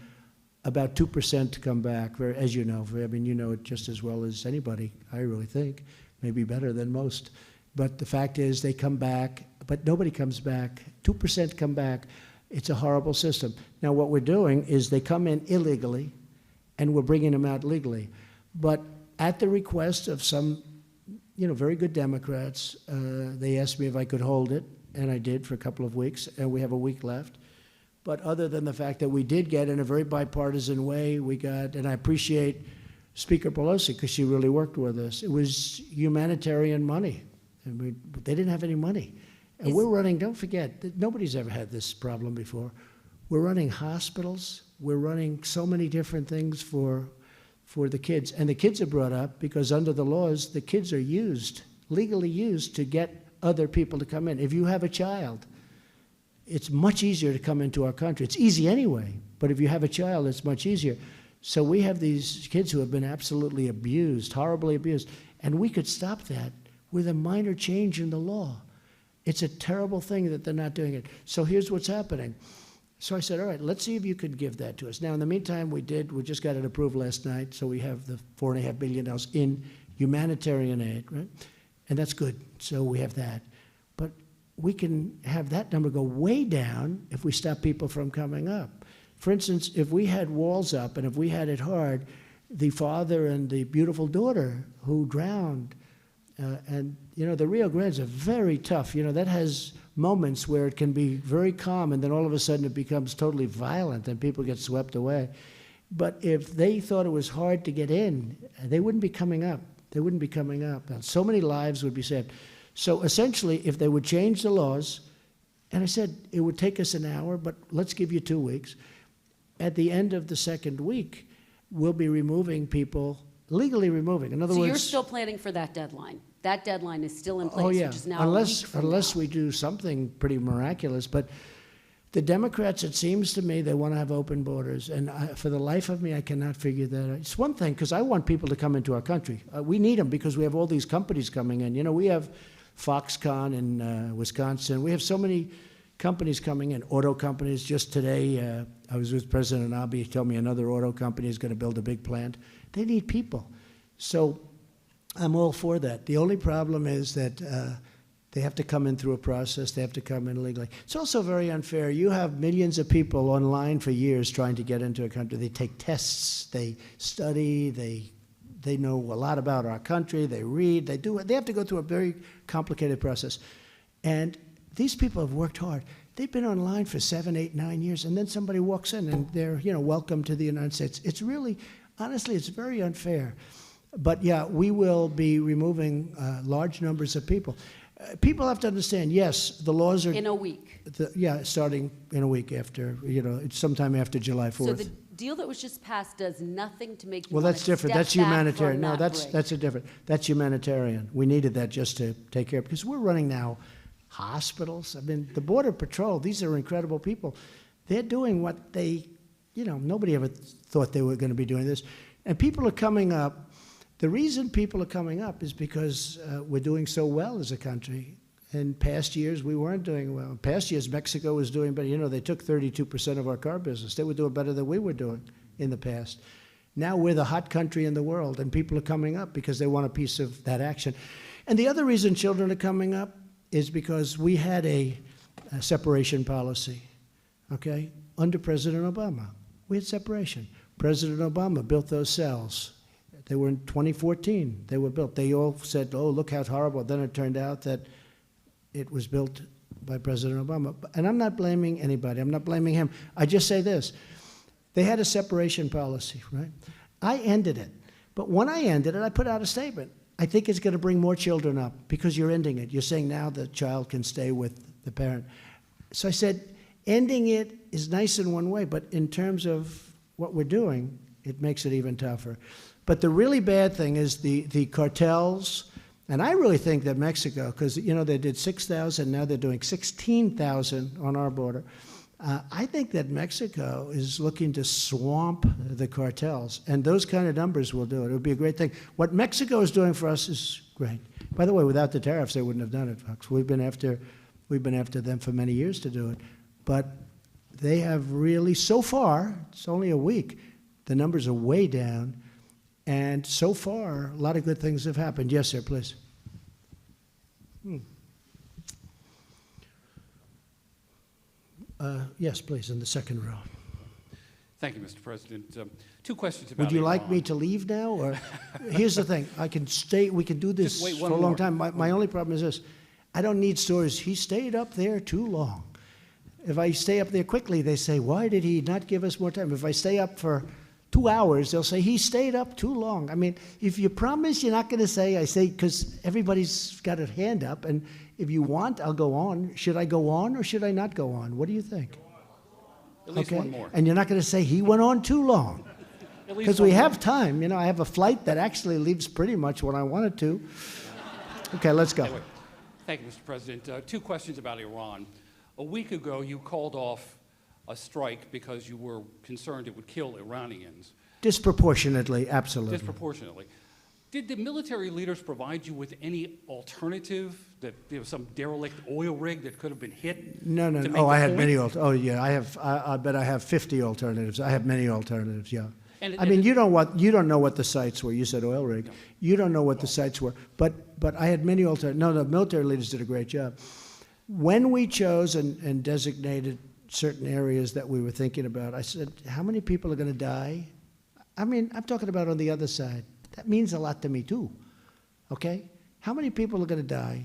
about 2% come back, as you know. I mean, you know it just as well as anybody, I really think, maybe better than most. But the fact is they come back, but nobody comes back. 2% come back. It's a horrible system. Now, what we're doing is they come in illegally, and we're bringing them out legally. But at the request of some, very good Democrats, they asked me if I could hold it, and I did for a couple of weeks, and we have a week left. But other than the fact that we did get, in a very bipartisan way, and I appreciate Speaker Pelosi, because she really worked with us. It was humanitarian money. They didn't have any money. And we're running, don't forget, that nobody's ever had this problem before. We're running hospitals. We're running so many different things for the kids. And the kids are brought up because under the laws, the kids are legally used to get other people to come in. If you have a child, it's much easier to come into our country. It's easy anyway, but if you have a child, it's much easier. So we have these kids who have been absolutely abused, horribly abused, and we could stop that with a minor change in the law. It's a terrible thing that they're not doing it. So here's what's happening. So I said, all right, let's see if you could give that to us. Now, in the meantime, we just got it approved last night, so we have the $4.5 billion in humanitarian aid, right? And that's good, so we have that. But we can have that number go way down if we stop people from coming up. For instance, if we had walls up and if we had it hard, the father and the beautiful daughter who drowned, and the Rio Grandes are very tough. That has moments where it can be very calm, and then all of a sudden it becomes totally violent and people get swept away. But if they thought it was hard to get in, they wouldn't be coming up. They wouldn't be coming up. And so many lives would be saved. So essentially, if they would change the laws, and I said it would take us an hour, but let's give you 2 weeks. At the end of the second week, we'll be removing people, legally removing. In other words, you're still planning for that deadline? That deadline is still in place, oh yeah, which is now a week from unless now. we do something pretty miraculous. But the Democrats, it seems to me, they want to have open borders, and for the life of me, I cannot figure that out. It's one thing, because I want people to come into our country. We need them because we have all these companies coming in. We have Foxconn in Wisconsin. We have so many companies coming in, auto companies. Just today, I was with President Abe. He told me another auto company is going to build a big plant. They need people. So I'm all for that. The only problem is that they have to come in through a process. They have to come in legally. It's also very unfair. You have millions of people online for years trying to get into a country. They take tests. They study. They know a lot about our country. They read. They do it. They have to go through a very complicated process. And these people have worked hard. They've been online for 7, 8, 9 years, and then somebody walks in and they're, welcome to the United States. It's really, honestly, it's very unfair. But yeah, we will be removing large numbers of people. People have to understand, yes, the laws are... In a week. Starting in a week after, it's sometime after July 4th. So the deal that was just passed does nothing to make you Well, want that's to different. step That's back humanitarian. from No, that that's a different. That's humanitarian. We needed that just to take care of, because we're running now hospitals. I mean, the Border Patrol, these are incredible people. They're doing what they, nobody ever thought they were going to be doing this. And people are coming up. The reason people are coming up is because we're doing so well as a country. In past years, we weren't doing well. In past years, Mexico was doing better. They took 32% of our car business. They were doing better than we were doing in the past. Now we're the hot country in the world, and people are coming up because they want a piece of that action. And the other reason children are coming up is because we had a separation policy, okay? Under President Obama, we had separation. President Obama built those cells. They were in 2014, they were built. They all said, oh, look how horrible. Then it turned out that it was built by President Obama. And I'm not blaming anybody. I'm not blaming him. I just say this. They had a separation policy, right? I ended it. But when I ended it, I put out a statement. I think it's going to bring more children up because you're ending it. You're saying now the child can stay with the parent. So I said, ending it is nice in one way, but in terms of what we're doing, it makes it even tougher. But the really bad thing is the cartels. And I really think that Mexico, because, they did 6,000, now they're doing 16,000 on our border. I think that Mexico is looking to swamp the cartels, and those kind of numbers will do it. It would be a great thing. What Mexico is doing for us is great. By the way, without the tariffs, they wouldn't have done it, folks. We've We've been after them for many years to do it. But they have really, so far, it's only a week, the numbers are way down. And so far, a lot of good things have happened. Yes, sir, please. Yes, please, in the second row. Thank you, Mr. President. Two questions about Would you like Iran. me to leave now? Or here's the thing, I can stay, we can do this Just wait for one a long more. time. My only problem is this, I don't need stories. He stayed up there too long. If I stay up there quickly, they say, why did he not give us more time? If I stay up for 2 hours, they'll say, he stayed up too long. I mean, if you promise you're not going to say, I say, because everybody's got a hand up, and if you want, I'll go on. Should I go on or should I not go on? What do you think? At least one more. And you're not going to say he went on too long. At least Because one we more. have time. You know, I have a flight that actually leaves pretty much when I want it to. Okay, let's go. Anyway, thank you, Mr. President. Two questions about Iran. A week ago, you called off a strike because you were concerned it would kill Iranians Disproportionately, absolutely. disproportionately. Did the military leaders provide you with any alternative, that there was some derelict oil rig that could have been hit? No. to make Oh, the I had point? many. Oh, yeah. I bet I have 50 alternatives. I have many alternatives. Yeah. And- I mean, and- you don't know what the sites were. You said oil rig. You don't know what the sites were. But I had many alternatives. No, the military leaders did a great job. When we chose and designated certain areas that we were thinking about, I said, how many people are going to die? I mean, I'm talking about on the other side. That means a lot to me, too. Okay? How many people are going to die?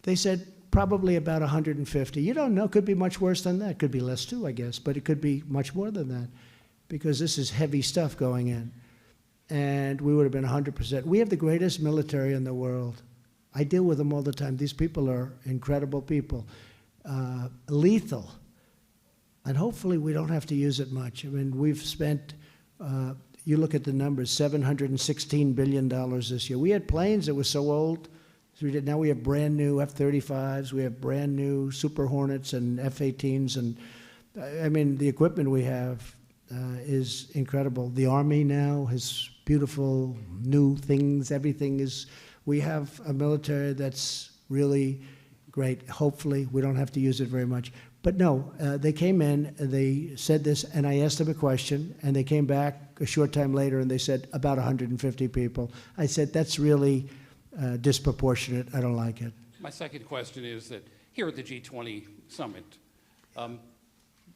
They said probably about 150. You don't know. Could be much worse than that. Could be less, too, I guess. But it could be much more than that because this is heavy stuff going in. And we would have been 100%. We have the greatest military in the world. I deal with them all the time. These people are incredible people. Lethal. And hopefully we don't have to use it much. I mean, we've spent... you look at the numbers, $716 billion this year. We had planes that were so old. Now we have brand new F-35s. We have brand new Super Hornets and F-18s. And I mean, the equipment we have is incredible. The Army now has beautiful new things. Everything is, we have a military that's really great. Hopefully, we don't have to use it very much. But no, they came in, they said this, and I asked them a question, and they came back a short time later, and they said about 150 people. I said, that's really disproportionate. I don't like it. My second question is that here at the G20 summit,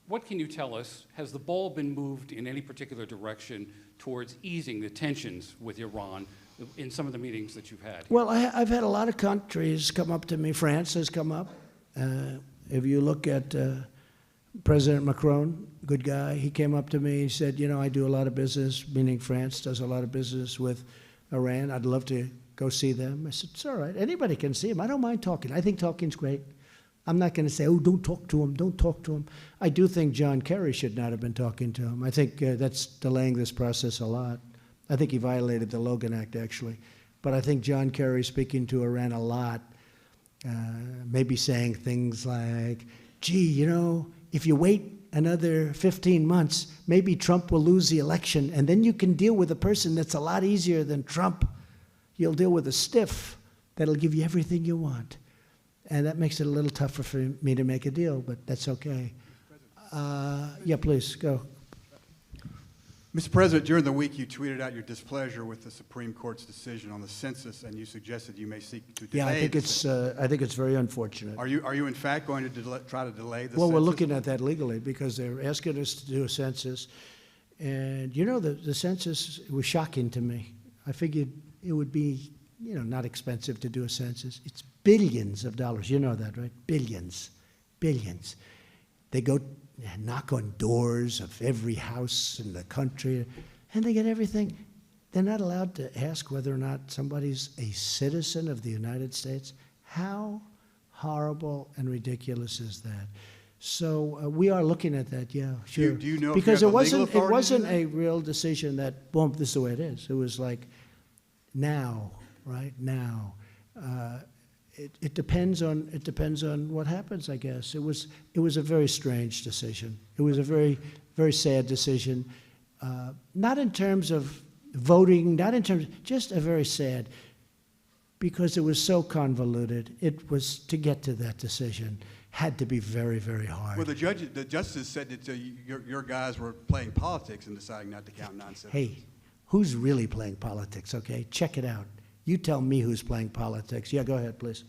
what can you tell us? Has the ball been moved in any particular direction towards easing the tensions with Iran in some of the meetings that you've had? Well, I've had a lot of countries come up to me. France has come up. If you look at President Macron, good guy, he came up to me. He said, you know, I do a lot of business, meaning France does a lot of business with Iran. I'd love to go see them. I said, it's all right. Anybody can see him. I don't mind talking. I think talking's great. I'm not going to say, oh, don't talk to him, don't talk to him. I do think John Kerry should not have been talking to him. I think that's delaying this process a lot. I think he violated the Logan Act, actually. But I think John Kerry speaking to Iran a lot, maybe saying things like, gee, you know, if you wait another 15 months, maybe Trump will lose the election, and then you can deal with a person that's a lot easier than Trump. You'll deal with a stiff that'll give you everything you want. And that makes it a little tougher for me to make a deal, but that's okay. Yeah, please, go. Mr. President, during the week you tweeted out your displeasure with the Supreme Court's decision on the census, and you suggested you may seek to delay. Yeah, I think the it's very unfortunate. Are you in fact going to try to delay the census? Well, we're looking at that legally because they're asking us to do a census. And, you know, the census was shocking to me. I figured it would be, you know, not expensive to do a census. It's billions of dollars. You know that, right? Billions. Billions. They go knock on doors of every house in the country, and they get everything. They're not allowed to ask whether or not somebody's a citizen of the United States. How horrible and ridiculous is that? So we are looking at that, yeah, sure. Do you know if you because have it the legal wasn't authority to do that? a real decision that, boom, this is the way it is. It was like now, right now. It depends on what happens, I guess. It was a very strange decision. It was a very, very sad decision. Not in terms of voting, not in terms, just a very sad. because it was so convoluted. It was, to get to that decision, had to be very, very hard. Well, the justice said that your guys were playing politics in deciding not to count non-citizens. Hey, who's really playing politics, okay? Check it out. You tell me who's playing politics. Yeah, go ahead, please.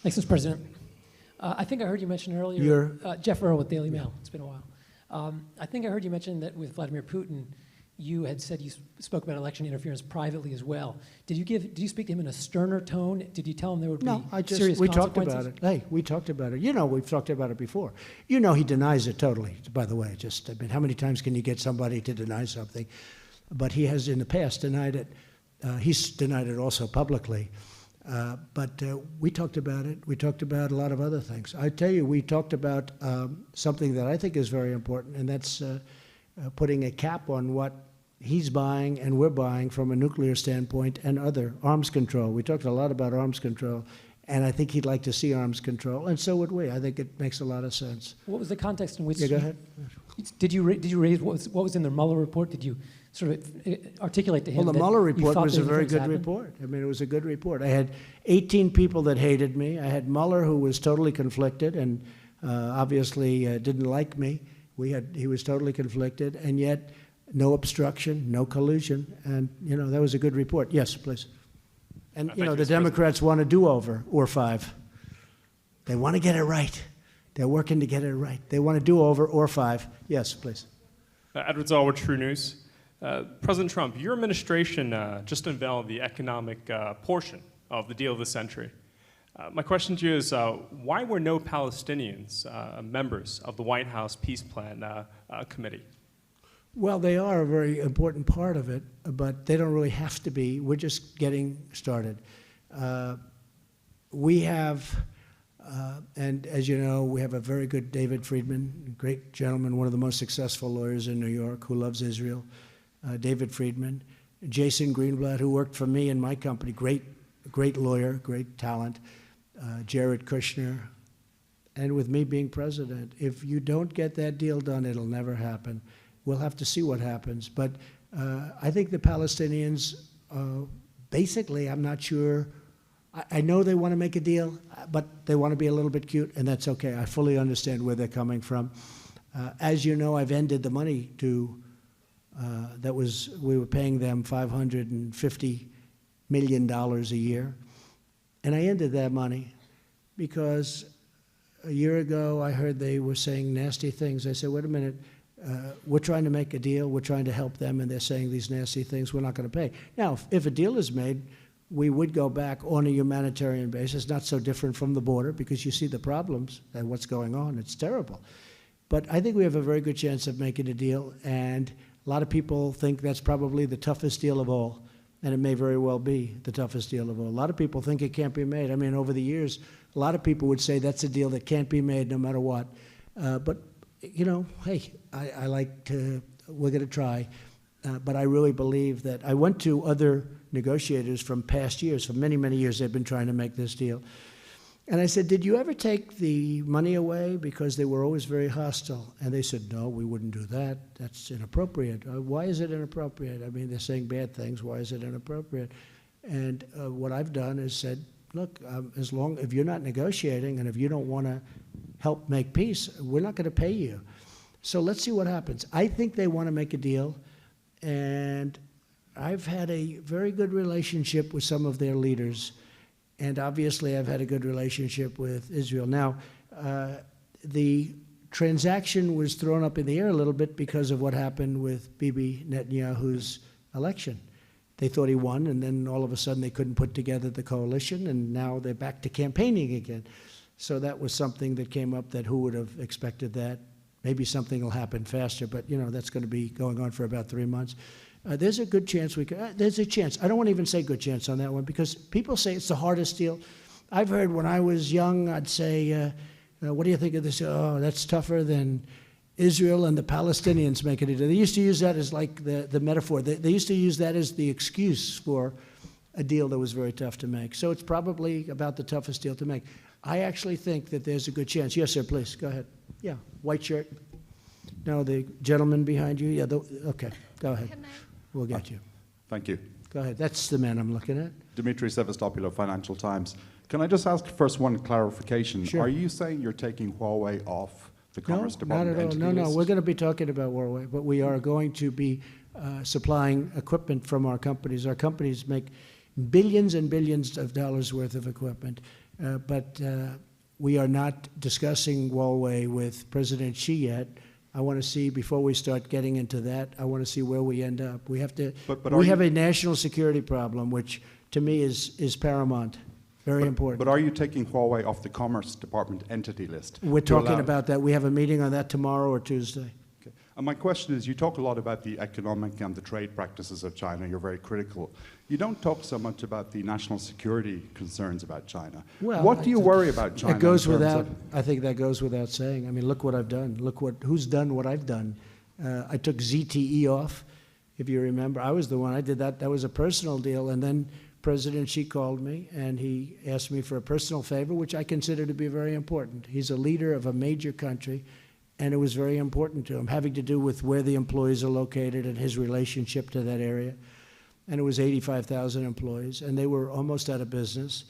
Thanks, Mr. President. I think I heard you mention earlier, Jeff Earl with Daily Mail. It's been a while. I think I heard you mention that with Vladimir Putin, you had said you spoke about election interference privately as well. Did you speak to him in a sterner tone? Did you tell him there would be serious we consequences? talked about it. Hey, we talked about it. You know, we've talked about it before. You know, he denies it totally, by the way. Just, I mean, how many times can you get somebody to deny something? But he has in the past denied it. He's denied it also publicly. But we talked about it. We talked about a lot of other things. I tell you, we talked about something that I think is very important, and that's putting a cap on what he's buying and we're buying from a nuclear standpoint and other arms control. We talked a lot about arms control, and I think he'd like to see arms control, and so would we. I think it makes a lot of sense. What was the context in which? Yeah, go ahead. Did you raise what was in the Mueller report? Did you sort of articulate to him? Well, the Mueller report was a very good report. I mean, it was a good report. I had 18 people that hated me. I had Mueller, who was totally conflicted and obviously didn't like me. He was totally conflicted, and yet no obstruction, no collusion, and you know that was a good report. Yes, please. And you know the Democrats want a do-over or 5. They want to get it right. They're working to get it right. They want a do-over or 5. Yes, please. Edward Zoll with True News. President Trump, your administration just unveiled the economic portion of the deal of the century. My question to you is, why were no Palestinians members of the White House Peace Plan Committee? Well, they are a very important part of it, but they don't really have to be. We're just getting started. We have, and as you know, we have a very good David Friedman, great gentleman, one of the most successful lawyers in New York, who loves Israel. David Friedman. Jason Greenblatt, who worked for me and my company, great lawyer, great talent. Jared Kushner, and with me being president. If you don't get that deal done, it'll never happen. We'll have to see what happens. But I think the Palestinians, basically, I'm not sure. I know they want to make a deal, but they want to be a little bit cute, and that's okay. I fully understand where they're coming from. As you know, I've ended the money to, we were paying them $550 million a year. And I ended that money because a year ago I heard they were saying nasty things. I said, wait a minute, we're trying to make a deal, we're trying to help them, and they're saying these nasty things, we're not going to pay. Now, if a deal is made, we would go back on a humanitarian basis, not so different from the border, because you see the problems and what's going on. It's terrible. But I think we have a very good chance of making a deal, and a lot of people think that's probably the toughest deal of all. And it may very well be the toughest deal of all. A lot of people think it can't be made. I mean, over the years, a lot of people would say that's a deal that can't be made no matter what. But, you know, hey, I like to, we're going to try. But I really believe that I went to other negotiators from past years, for many, many years they've been trying to make this deal. And I said, did you ever take the money away? Because they were always very hostile. And they said, no, we wouldn't do that. That's inappropriate. Why is it inappropriate? I mean, they're saying bad things. Why is it inappropriate? And what I've done is said, look, if you're not negotiating and if you don't want to help make peace, we're not going to pay you. So let's see what happens. I think they want to make a deal. And I've had a very good relationship with some of their leaders. And obviously, I've had a good relationship with Israel. Now, the transaction was thrown up in the air a little bit because of what happened with Bibi Netanyahu's election. They thought he won, and then all of a sudden they couldn't put together the coalition, and now they're back to campaigning again. So that was something that came up that who would have expected that? Maybe something will happen faster, but you know that's going to be going on for about 3 months. There's a good chance we could, there's a chance. I don't want to even say good chance on that one because people say it's the hardest deal. I've heard when I was young, I'd say, what do you think of this? Oh, that's tougher than Israel and the Palestinians making it. They used to use that as like the metaphor. They used to use that as the excuse for a deal that was very tough to make. So it's probably about the toughest deal to make. I actually think that there's a good chance. Yes, sir, please, go ahead. Yeah, white shirt. No, the gentleman behind you. Yeah, okay, go ahead. We'll get you. Thank you. Go ahead. That's the man I'm looking at. Dimitri Sevastopoulos, Financial Times. Can I just ask first one clarification? Sure. Are you saying you're taking Huawei off the Commerce Department not at all. entity No, list? we're going to be talking about Huawei, but we are going to be supplying equipment from our companies. Our companies make billions and billions of dollars worth of equipment, but we are not discussing Huawei with President Xi yet. I want to see, before we start getting into that, I want to see where we end up. We have to. We have a national security problem, which to me is paramount, very important. But are you taking Huawei off the Commerce Department entity list? We're talking about that. We have a meeting on that tomorrow or Tuesday. Okay. And my question is, you talk a lot about the economic and the trade practices of China. You're very critical. You don't talk so much about the national security concerns about China. Well, what do you worry about China? That goes without. I think that goes without saying. I mean, look what I've done. Look who's done what I've done. I took ZTE off, if you remember. I was the one. I did that. That was a personal deal. And then President Xi called me, and he asked me for a personal favor, which I consider to be very important. He's a leader of a major country, and it was very important to him, having to do with where the employees are located and his relationship to that area. And it was 85,000 employees, and they were almost out of business.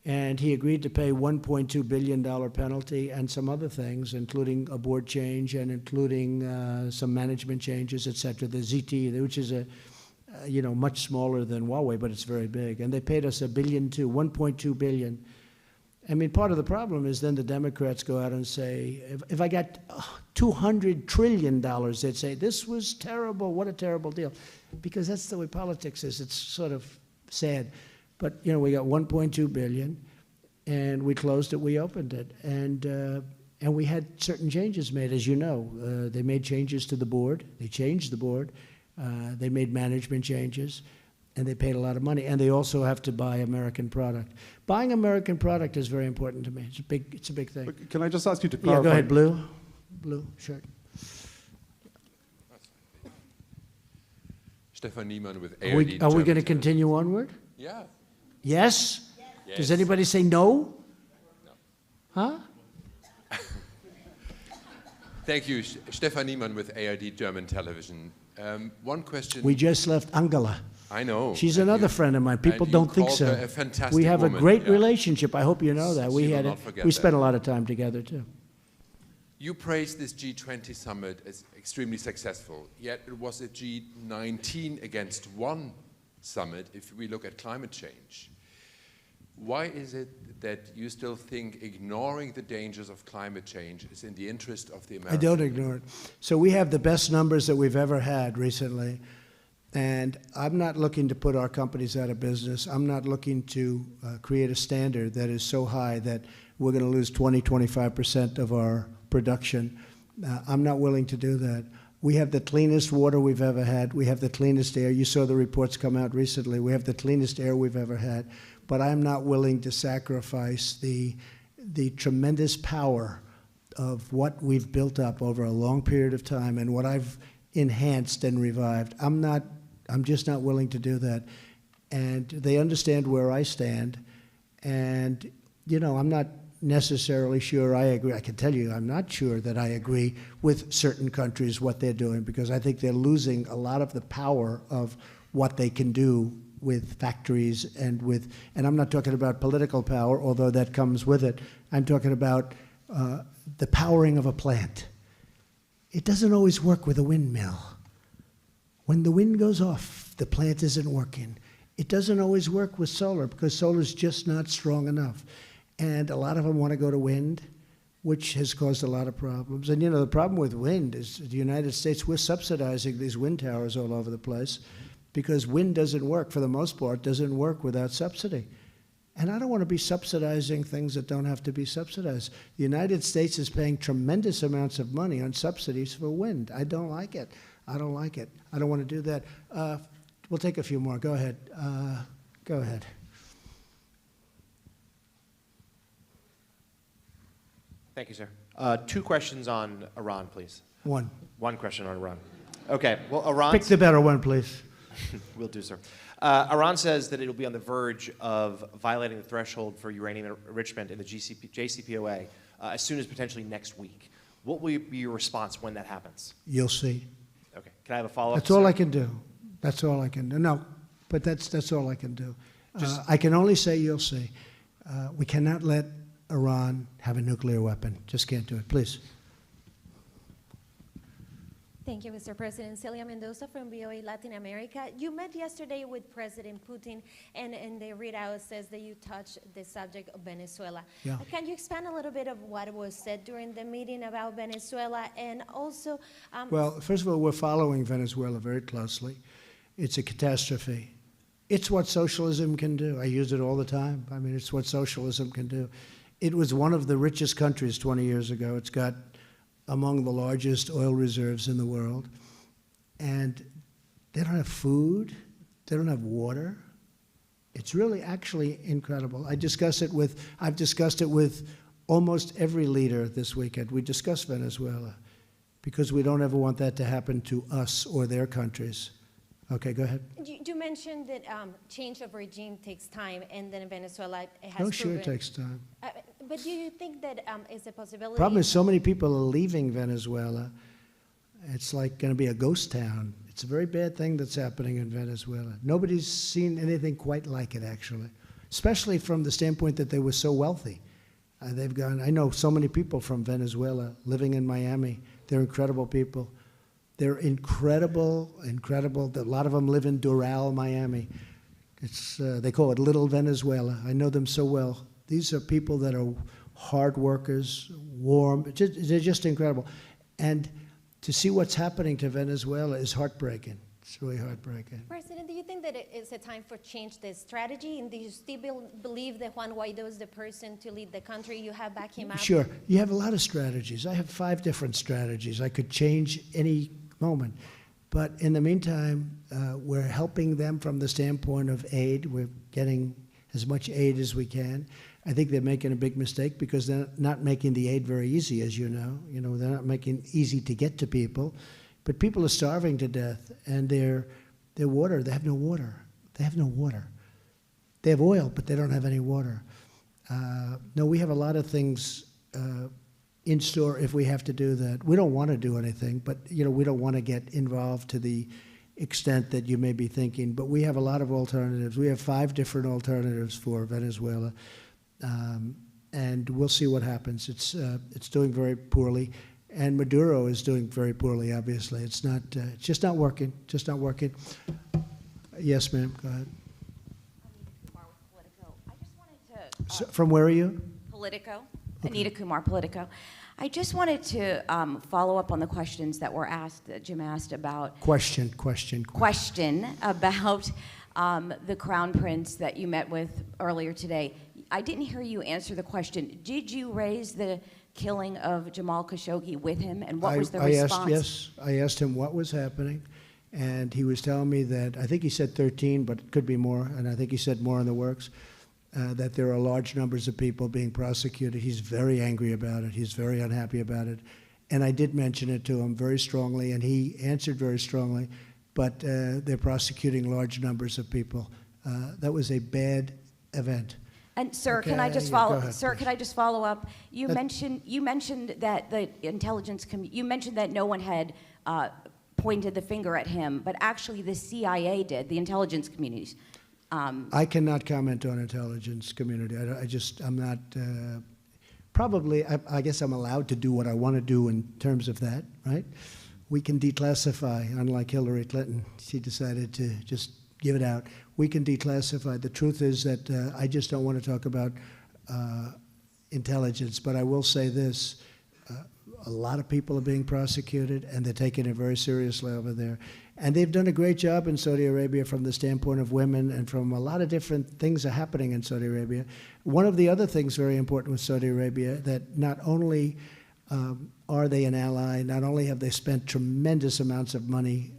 And he agreed to pay $1.2 billion penalty and some other things, including a board change and including some management changes, et cetera. The ZTE, which is much smaller than Huawei, but it's very big. And they paid us $1.2 billion. I mean, part of the problem is then the Democrats go out and say, if I got $200 trillion, they'd say, this was terrible, what a terrible deal. Because that's the way politics is. It's sort of sad. But, we got $1.2 billion, and we closed it, we opened it. And we had certain changes made, as you know. They made changes to the board. They changed the board. They made management changes. And they paid a lot of money, and they also have to buy American product. Buying American product is very important to me. It's a big thing. But can I just ask you to clarify? Yeah, go ahead, blue shirt. Stefan Niemann with ARD. Are we going to continue onward? Yeah. Yes? Yes. Does anybody say no? No. Huh? Thank you, Stefan Niemann with ARD German Television. One question. We just left Angela. I know. She's another friend of mine. People don't think so. A fantastic we have woman. a great relationship. I hope you know that. We spent a lot of time together too. You praised this G20 summit as extremely successful, yet it was a G19 against one summit if we look at climate change. Why is it that you still think ignoring the dangers of climate change is in the interest of the Americans? I don't ignore it. So we have the best numbers that we've ever had recently. And I'm not looking to put our companies out of business. I'm not looking to create a standard that is so high that we're going to lose 25% of our production. I'm not willing to do that. We have the cleanest water we've ever had. We have the cleanest air. You saw the reports come out recently. We have the cleanest air we've ever had. But I'm not willing to sacrifice the tremendous power of what we've built up over a long period of time and what I've enhanced and revived. I'm just not willing to do that. And they understand where I stand. And, I'm not necessarily sure I agree. I can tell you I'm not sure that I agree with certain countries, what they're doing, because I think they're losing a lot of the power of what they can do with factories and I'm not talking about political power, although that comes with it. I'm talking about the powering of a plant. It doesn't always work with a windmill. When the wind goes off, the plant isn't working. It doesn't always work with solar because solar is just not strong enough. And a lot of them want to go to wind, which has caused a lot of problems. And the problem with wind is the United States, we're subsidizing these wind towers all over the place because wind doesn't work, for the most part, doesn't work without subsidy. And I don't want to be subsidizing things that don't have to be subsidized. The United States is paying tremendous amounts of money on subsidies for wind. I don't like it. I don't like it. I don't want to do that. We'll take a few more. Go ahead. Go ahead. Thank you, sir. 2 questions on Iran, please. One. One question on Iran. Okay. Well, Iran. Pick the better one, please. Will do, sir. Iran says that it will be on the verge of violating the threshold for uranium enrichment in the JCPOA as soon as potentially next week. What will be your response when that happens? You'll see. Okay. Can I have a follow-up? That's all I can do. That's all I can do. No, But that's all I can do. I can only say you'll see. We cannot let Iran have a nuclear weapon. Just can't do it. Please. Thank you, Mr. President. Celia Mendoza from VOA Latin America. You met yesterday with President Putin, and the readout says that you touched the subject of Venezuela. Yeah. Can you expand a little bit of what was said during the meeting about Venezuela? And also... well, first of all, we're following Venezuela very closely. It's a catastrophe. It's what socialism can do. I use it all the time. I mean, it's what socialism can do. It was one of the richest countries 20 years ago. It's got among the largest oil reserves in the world. And they don't have food. They don't have water. It's really actually incredible. I've discussed it with almost every leader this weekend. We discussed Venezuela because we don't ever want that to happen to us or their countries. Okay, go ahead. You mentioned that change of regime takes time, and then in Venezuela it has No, sure, proven... it takes time. But do you think that is a possibility? Problem is so many people are leaving Venezuela. It's like going to be a ghost town. It's a very bad thing that's happening in Venezuela. Nobody's seen anything quite like it, actually, especially from the standpoint that they were so wealthy. They've gone, I know so many people from Venezuela living in Miami. They're incredible people. They're incredible. A lot of them live in Doral, Miami. They call it Little Venezuela. I know them so well. These are people that are hard workers, warm. They're just incredible. And to see what's happening to Venezuela is heartbreaking. It's really heartbreaking. President, do you think that it's a time for change the strategy? And do you still believe that Juan Guaidó is the person to lead the country? You have back him up? Sure. You have a lot of strategies. I have 5 different strategies. I could change any moment. But in the meantime, we're helping them from the standpoint of aid. We're getting as much aid as we can. I think they're making a big mistake because they're not making the aid very easy, as you know. You know, they're not making it easy to get to people. But people are starving to death, and their water, they have no water. They have no water. They have oil, but they don't have any water. No, we have a lot of things in store if we have to do that. We don't want to do anything, but you know, we don't want to get involved to the extent that you may be thinking. But we have a lot of alternatives. We have 5 different alternatives for Venezuela, and we'll see what happens. It's doing very poorly, and Maduro is doing very poorly. Obviously, it's not. It's just not working. Just not working. Yes, ma'am. Go ahead. So, from where are you? Politico. Okay. Anita Kumar, Politico. I just wanted to follow up on the questions that were asked, that Jim asked about. Question about the Crown Prince that you met with earlier today. I didn't hear you answer the question. Did you raise the killing of Jamal Khashoggi with him, and what was the response? I asked him what was happening, and he was telling me that, I think he said 13, but it could be more, and I think he said more in the works. That there are large numbers of people being prosecuted. He's very angry about it. He's very unhappy about it. And I did mention it to him very strongly, and he answered very strongly, but they're prosecuting large numbers of people. That was a bad event. And sir, Okay, can I just yeah, follow? go ahead, Sir, please. can I just follow up? You mentioned that the intelligence you mentioned that no one had pointed the finger at him, but actually the CIA did, the intelligence communities. I cannot comment on intelligence community. I'm not, probably, I guess I'm allowed to do what I want to do in terms of that, right? We can declassify, unlike Hillary Clinton. She decided to just give it out. We can declassify. The truth is that I just don't want to talk about intelligence, but I will say this. A lot of people are being prosecuted, and they're taking it very seriously over there. And they've done a great job in Saudi Arabia from the standpoint of women, and from a lot of different things are happening in Saudi Arabia. One of the other things very important with Saudi Arabia, that not only are they an ally, not only have they spent tremendous amounts of money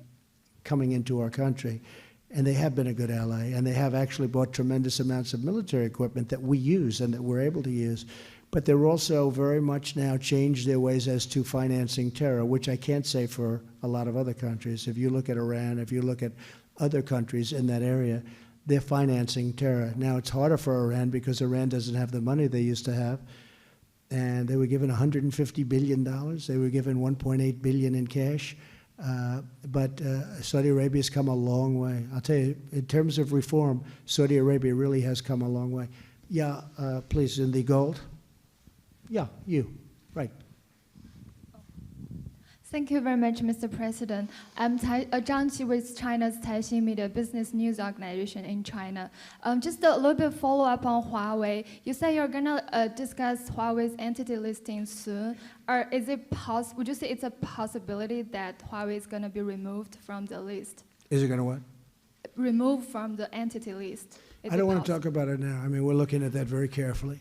coming into our country, and they have been a good ally, and they have actually bought tremendous amounts of military equipment that we use and that we're able to use. But they're also very much now changed their ways as to financing terror, which I can't say for a lot of other countries. If you look at Iran, if you look at other countries in that area, they're financing terror. Now, it's harder for Iran because Iran doesn't have the money they used to have. And they were given $150 billion. They were given $1.8 billion in cash. But Saudi Arabia's come a long way. I'll tell you, in terms of reform, Saudi Arabia really has come a long way. Yeah, please, in the gold. Yeah, you, right. Thank you very much, Mr. President. I'm Zhang Qi with China's Caixin Media Business News Organization in China. Just a little bit follow up on Huawei. You say you're gonna discuss Huawei's entity listing soon. Or is it would you say it's a possibility that Huawei is gonna be removed from the list? Is it gonna what? Removed from the entity list. I don't want to talk about it now. I mean, we're looking at that very carefully.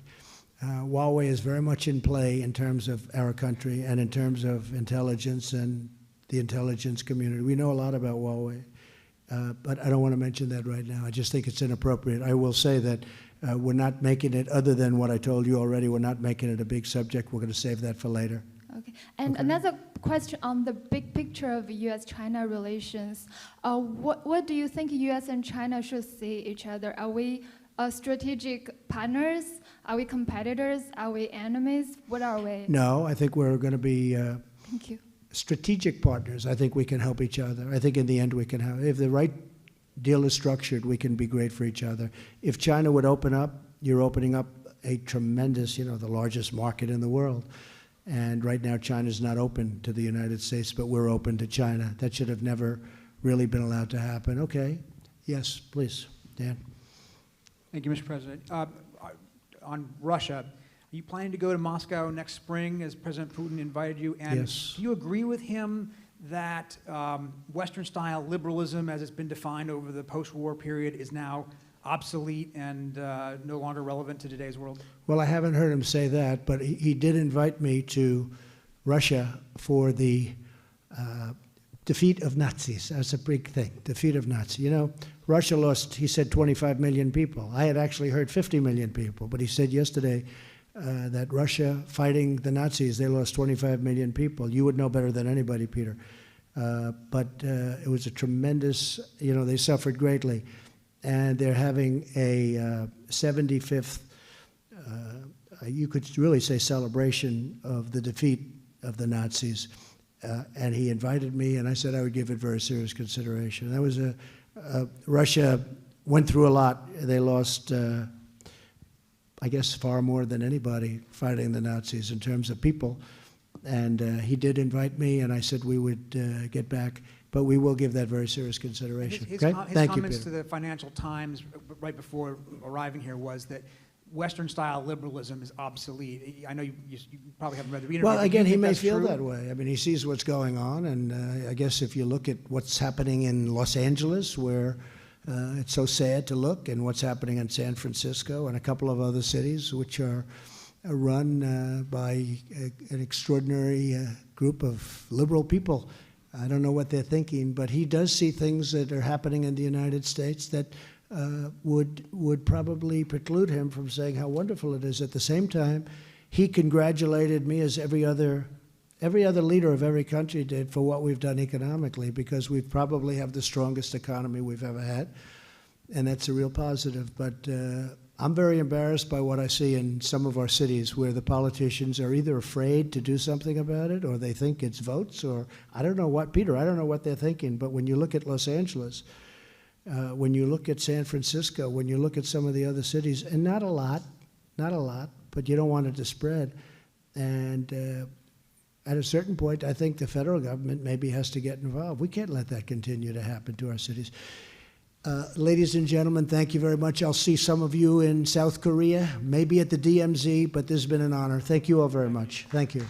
Huawei is very much in play in terms of our country and in terms of intelligence and the intelligence community. We know a lot about Huawei, but I don't want to mention that right now. I just think it's inappropriate. I will say that we're not making it, other than what I told you already, we're not making it a big subject. We're going to save that for later. Okay. And another question on the big picture of U.S.-China relations. What do you think U.S. and China should see each other? Are we strategic partners? Are we competitors? Are we enemies? What are we? No, I think we're going to be Thank you. strategic partners. I think we can help each other. I think in the end we can help. If the right deal is structured, we can be great for each other. If China would open up, you're opening up a tremendous, the largest market in the world. And right now China's not open to the United States, but we're open to China. That should have never really been allowed to happen. Okay. Yes, please, Dan. Thank you, Mr. President. On Russia, are you planning to go to Moscow next spring as President Putin invited you? And yes. Do you agree with him that Western-style liberalism, as it's been defined over the post-war period, is now obsolete and no longer relevant to today's world? Well, I haven't heard him say that, but he did invite me to Russia for the defeat of Nazis. That's a big thing, defeat of Nazis. Russia lost, he said, 25 million people. I had actually heard 50 million people, but he said yesterday that Russia fighting the Nazis, they lost 25 million people. You would know better than anybody, Peter. But it was a tremendous, they suffered greatly. And they're having a 75th, you could really say, celebration of the defeat of the Nazis. And he invited me, and I said I would give it very serious consideration. That was Russia went through a lot. They lost, I guess, far more than anybody fighting the Nazis in terms of people. And he did invite me, and I said we would get back. But we will give that very serious consideration. His okay? Thank you, comments Peter. to the Financial Times right before arriving here was that Western-style liberalism is obsolete. I know you probably haven't read the interview. Well, again, he may feel true? that way. I mean, he sees what's going on, and I guess if you look at what's happening in Los Angeles, where it's so sad to look, and what's happening in San Francisco and a couple of other cities, which are run by an extraordinary group of liberal people. I don't know what they're thinking, but he does see things that are happening in the United States that would probably preclude him from saying how wonderful it is. At the same time, he congratulated me, as every other leader of every country did, for what we've done economically, because we probably have the strongest economy we've ever had, and that's a real positive. But I'm very embarrassed by what I see in some of our cities, where the politicians are either afraid to do something about it, or they think it's votes, or I don't know what, Peter, I don't know what they're thinking. But when you look at Los Angeles, when you look at San Francisco, when you look at some of the other cities, and not a lot, but you don't want it to spread. And at a certain point, I think the federal government maybe has to get involved. We can't let that continue to happen to our cities. Ladies and gentlemen, thank you very much. I'll see some of you in South Korea, maybe at the DMZ, but this has been an honor. Thank you all very much. Thank you.